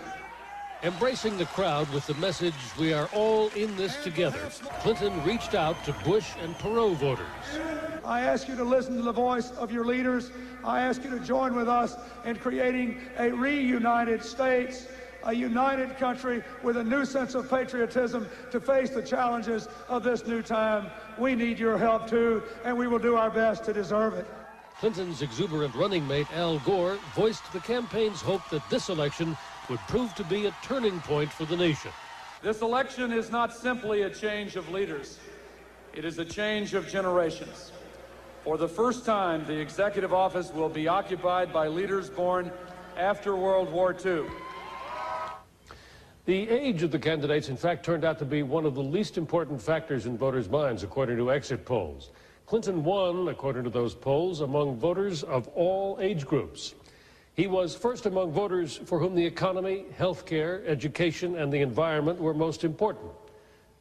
Embracing the crowd with the message, "We are all in this together," Clinton reached out to Bush and Perot voters. I ask you to listen to the voice of your leaders. I ask you to join with us in creating a reunited states a united country with a new sense of patriotism to face the challenges of this new time. We need your help too, and we will do our best to deserve it. Clinton's exuberant running mate Al Gore voiced the campaign's hope that this election would prove to be a turning point for the nation. This election is not simply a change of leaders. It is a change of generations. For the first time, the executive office will be occupied by leaders born after World War II. The age of the candidates, in fact, turned out to be one of the least important factors in voters' minds, according to exit polls. Clinton won, according to those polls, among voters of all age groups. He was first among voters for whom the economy, health care, education, and the environment were most important.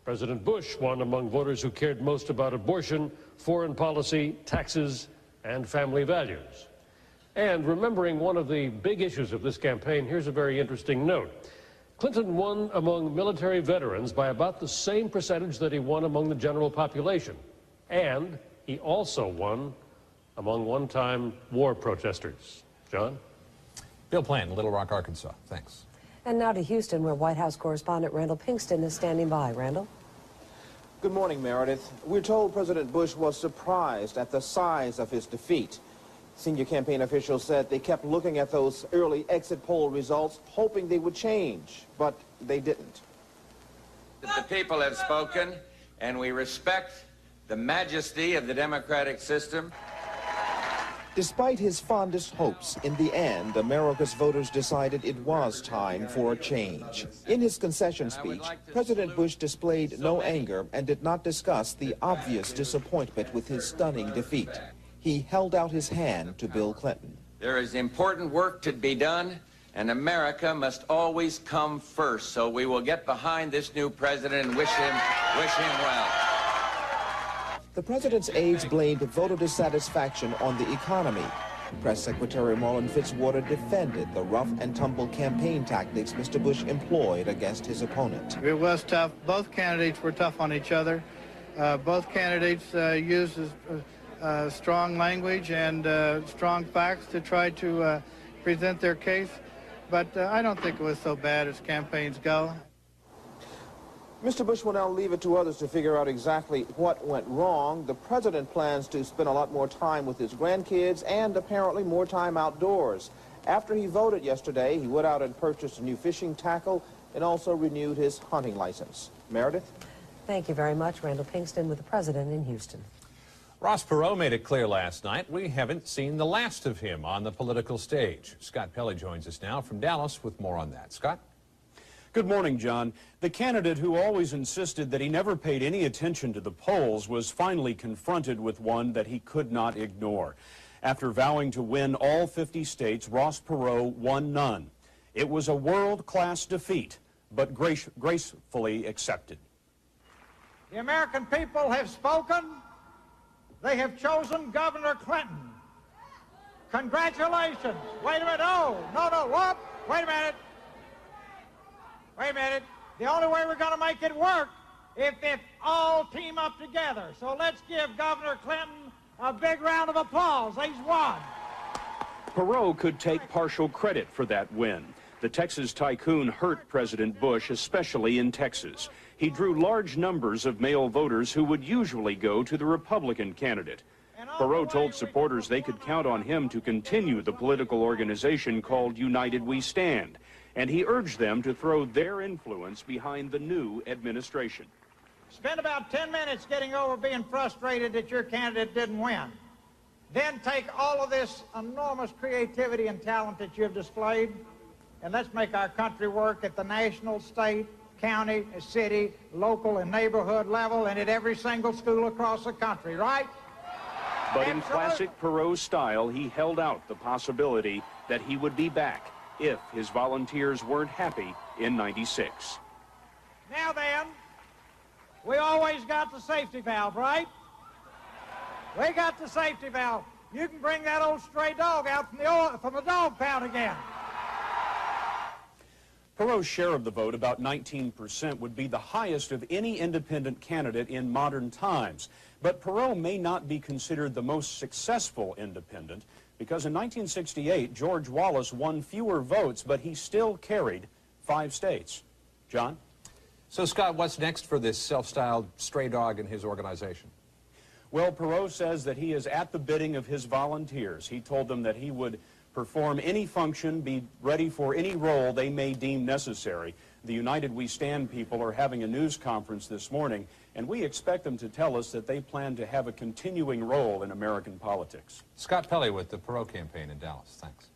President Bush won among voters who cared most about abortion, foreign policy, taxes, and family values. And remembering one of the big issues of this campaign, here's a very interesting note. Clinton won among military veterans by about the same percentage that he won among the general population. And he also won among one-time war protesters. John? Bill Plant, Little Rock, Arkansas. Thanks. And now to Houston, where White House correspondent Randall Pinkston is standing by. Randall? Good morning, Meredith. We're told President Bush was surprised at the size of his defeat. Senior campaign officials said they kept looking at those early exit poll results, hoping they would change, but they didn't. The people have spoken, and we respect the majesty of the democratic system. Despite his fondest hopes, in the end, America's voters decided it was time for a change. In his concession speech, President Bush displayed no anger and did not discuss the obvious disappointment with his stunning defeat. He held out his hand to Bill Clinton. There is important work to be done, and America must always come first. So we will get behind this new president and wish him well. The president's aides blamed voter dissatisfaction on the economy. Press Secretary Marlin Fitzwater defended the rough-and-tumble campaign tactics Mr. Bush employed against his opponent. It was tough. Both candidates were tough on each other. Both candidates used strong language and strong facts to try to present their case. But I don't think it was so bad as campaigns go. Mr. Bush will now leave it to others to figure out exactly what went wrong. The president plans to spend a lot more time with his grandkids and apparently more time outdoors. After he voted yesterday, he went out and purchased a new fishing tackle and also renewed his hunting license. Meredith? Thank you very much, Randall Pinkston with the president in Houston. Ross Perot made it clear last night we haven't seen the last of him on the political stage. Scott Pelley joins us now from Dallas with more on that. Scott? Good morning, John. The candidate who always insisted that he never paid any attention to the polls was finally confronted with one that he could not ignore. After vowing to win all 50 states, Ross Perot won none. It was a world-class defeat, but gracefully accepted. The American people have spoken. They have chosen Governor Clinton. Congratulations. Wait a minute. No, whoop. Wait a minute. Wait a minute. The only way we're going to make it work if all team up together. So let's give Governor Clinton a big round of applause. He's won. Perot could take partial credit for that win. The Texas tycoon hurt President Bush, especially in Texas. He drew large numbers of male voters who would usually go to the Republican candidate. Perot told supporters they could count on him to continue the political organization called United We Stand, and he urged them to throw their influence behind the new administration. Spend about 10 minutes getting over being frustrated that your candidate didn't win. Then take all of this enormous creativity and talent that you've displayed, and let's make our country work at the national, state, county, city, local, and neighborhood level, and at every single school across the country, right? But in classic Perot style, he held out the possibility that he would be back if his volunteers weren't happy in '96. Now then, we always got the safety valve, right? We got the safety valve. You can bring that old stray dog out from the dog pound again. Perot's share of the vote, about 19%, would be the highest of any independent candidate in modern times. But Perot may not be considered the most successful independent, because in 1968, George Wallace won fewer votes, but he still carried 5 states. John? So, Scott, what's next for this self-styled stray dog and his organization? Well, Perot says that he is at the bidding of his volunteers. He told them that he would perform any function, be ready for any role they may deem necessary. The United We Stand people are having a news conference this morning, and we expect them to tell us that they plan to have a continuing role in American politics. Scott Pelley with the Perot campaign in Dallas. Thanks.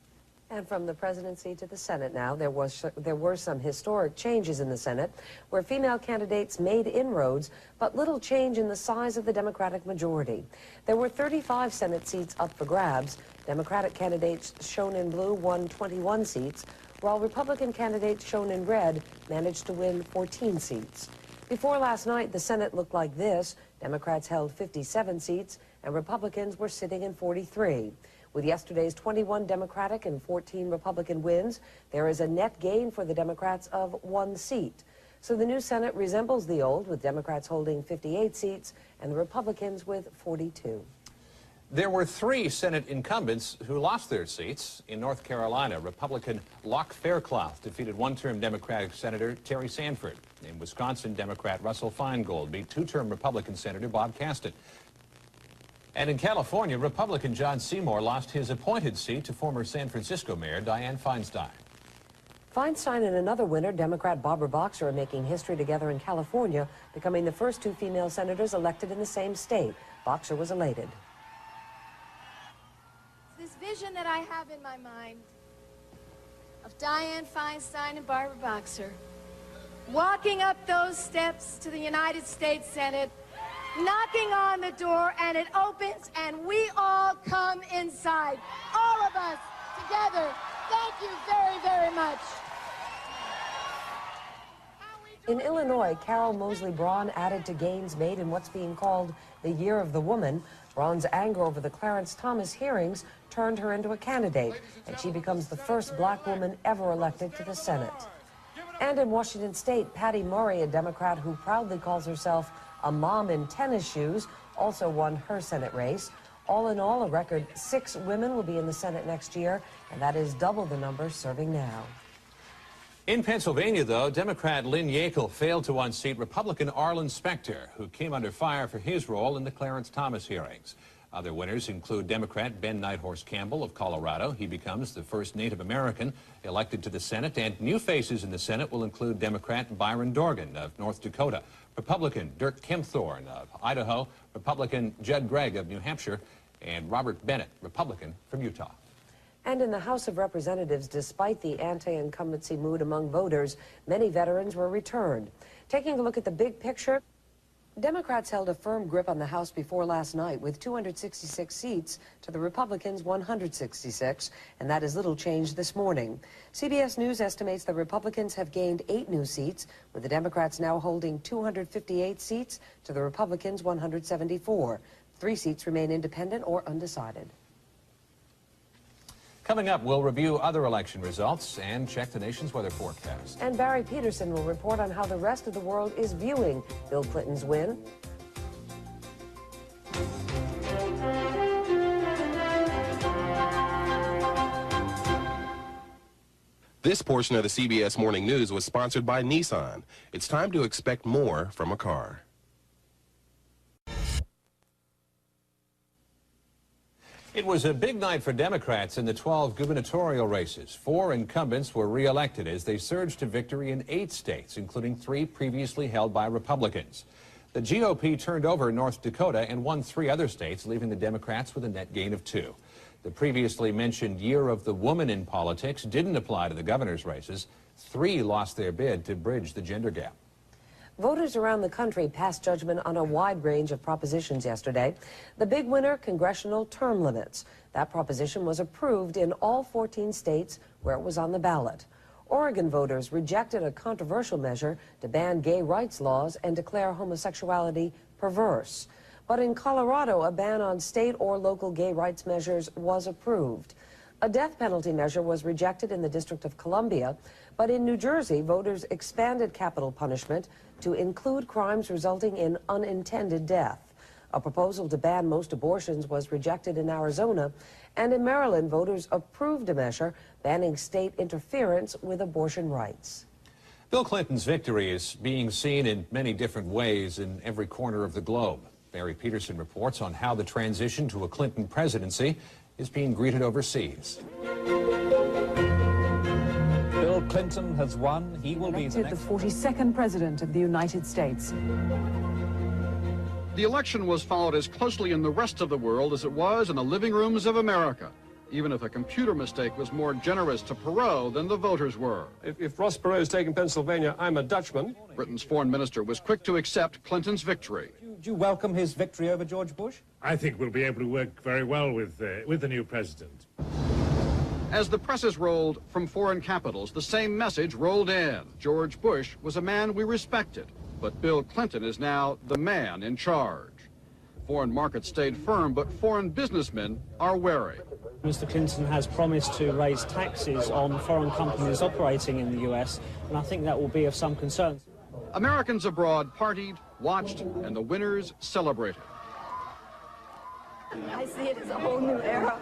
And from the presidency to the Senate now, there were some historic changes in the Senate where female candidates made inroads, but little change in the size of the Democratic majority. There were 35 Senate seats up for grabs. Democratic candidates shown in blue won 21 seats, while Republican candidates shown in red managed to win 14 seats. Before last night, the Senate looked like this. Democrats held 57 seats, and Republicans were sitting in 43. With yesterday's 21 Democratic and 14 Republican wins, there is a net gain for the Democrats of 1 seat. So the new Senate resembles the old, with Democrats holding 58 seats and the Republicans with 42. There were 3 Senate incumbents who lost their seats. In North Carolina, Republican Locke Faircloth defeated one-term Democratic Senator Terry Sanford. In Wisconsin, Democrat Russell Feingold beat 2-term Republican Senator Bob Caston. And in California, Republican John Seymour lost his appointed seat to former San Francisco Mayor Dianne Feinstein. Feinstein and another winner, Democrat Barbara Boxer, are making history together in California, becoming the first 2 female senators elected in the same state. Boxer was elated. This vision that I have in my mind of Dianne Feinstein and Barbara Boxer walking up those steps to the United States Senate, knocking on the door, and it opens, and we all come inside. All of us together. Thank you very, very much. In Illinois, Carol Mosley Braun added to gains made in what's being called the Year of the Woman. Braun's anger over the Clarence Thomas hearings turned her into a candidate, and she becomes the first black woman ever elected to the Senate. And in Washington State, Patty Murray, a Democrat who proudly calls herself a mom in tennis shoes, also won her Senate race. All in all, a record 6 women will be in the Senate next year, and that is double the number serving now. In Pennsylvania, though, Democrat Lynn Yackel failed to unseat Republican Arlen Specter, who came under fire for his role in the Clarence Thomas hearings. Other winners include Democrat Ben Nighthorse Campbell of Colorado. He becomes the first Native American elected to the Senate, and new faces in the Senate will include Democrat Byron Dorgan of North Dakota, Republican Dirk Kempthorne of Idaho, Republican Judd Gregg of New Hampshire, and Robert Bennett, Republican from Utah. And in the House of Representatives, despite the anti-incumbency mood among voters, many veterans were returned. Taking a look at the big picture, Democrats held a firm grip on the House before last night with 266 seats to the Republicans' 166, and that is little change this morning. CBS News estimates the Republicans have gained 8 new seats, with the Democrats now holding 258 seats to the Republicans' 174. 3 seats remain independent or undecided. Coming up, we'll review other election results and check the nation's weather forecast. And Barry Peterson will report on how the rest of the world is viewing Bill Clinton's win. This portion of the CBS Morning News was sponsored by Nissan. It's time to expect more from a car. It was a big night for Democrats in the 12 gubernatorial races. 4 incumbents were re-elected as they surged to victory in 8 states, including 3 previously held by Republicans. The GOP turned over North Dakota and won 3 other states, leaving the Democrats with a net gain of 2. The previously mentioned Year of the Woman in politics didn't apply to the governor's races. 3 lost their bid to bridge the gender gap. Voters around the country passed judgment on a wide range of propositions yesterday. The big winner, congressional term limits. That proposition was approved in all 14 states where it was on the ballot. Oregon voters rejected a controversial measure to ban gay rights laws and declare homosexuality perverse. But in Colorado, a ban on state or local gay rights measures was approved. A death penalty measure was rejected in the District of Columbia, but in New Jersey, voters expanded capital punishment to include crimes resulting in unintended death. A proposal to ban most abortions was rejected in Arizona, and in Maryland, voters approved a measure banning state interference with abortion rights. Bill Clinton's victory is being seen in many different ways in every corner of the globe. Barry Peterson reports on how the transition to a Clinton presidency is being greeted overseas. Bill Clinton has won. He will be the 42nd president of the United States. The election was followed as closely in the rest of the world as it was in the living rooms of America, even if a computer mistake was more generous to Perot than the voters were. If Ross Perot is taking Pennsylvania, I'm a Dutchman. Britain's foreign minister was quick to accept Clinton's victory. Do you welcome his victory over George Bush? I think we'll be able to work very well with the new president. As the presses rolled from foreign capitals, the same message rolled in. George Bush was a man we respected, but Bill Clinton is now the man in charge. Foreign markets stayed firm, but foreign businessmen are wary. Mr. Clinton has promised to raise taxes on foreign companies operating in the U.S., and I think that will be of some concern. Americans abroad partied, watched, and the winners celebrated. I see it as a whole new era.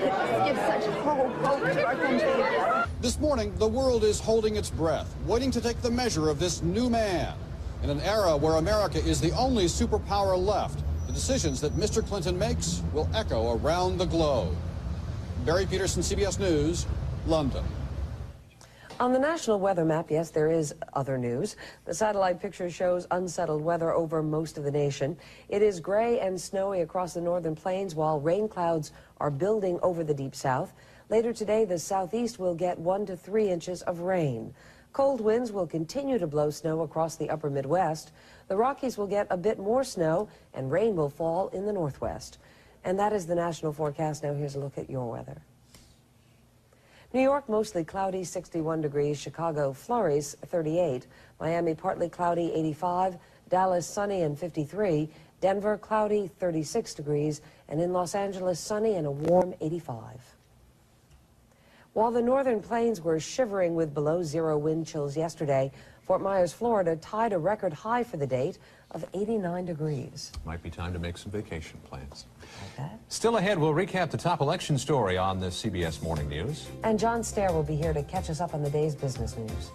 It gives such hope to our country. This morning, the world is holding its breath, waiting to take the measure of this new man. In an era where America is the only superpower left, the decisions that Mr. Clinton makes will echo around the globe. Barry Peterson, CBS News, London. On the national weather map, yes, there is other news. The satellite picture shows unsettled weather over most of the nation. It is gray and snowy across the northern plains, while rain clouds are building over the deep south. Later today, the southeast will get 1 to 3 inches of rain. Cold winds will continue to blow snow across the upper Midwest. The Rockies will get a bit more snow, and rain will fall in the northwest. And that is the national forecast. Now here's a look at your weather. New York, mostly cloudy, 61 degrees. Chicago, flurries, 38. Miami, partly cloudy, 85. Dallas, sunny and 53. Denver, cloudy, 36 degrees. And in Los Angeles, sunny and a warm 85. While the northern plains were shivering with below-zero wind chills yesterday, Fort Myers, Florida tied a record high for the date of 89 degrees. Might be time to make some vacation plans. Still ahead, we'll recap the top election story on the CBS Morning News. And John Stair will be here to catch us up on the day's business news.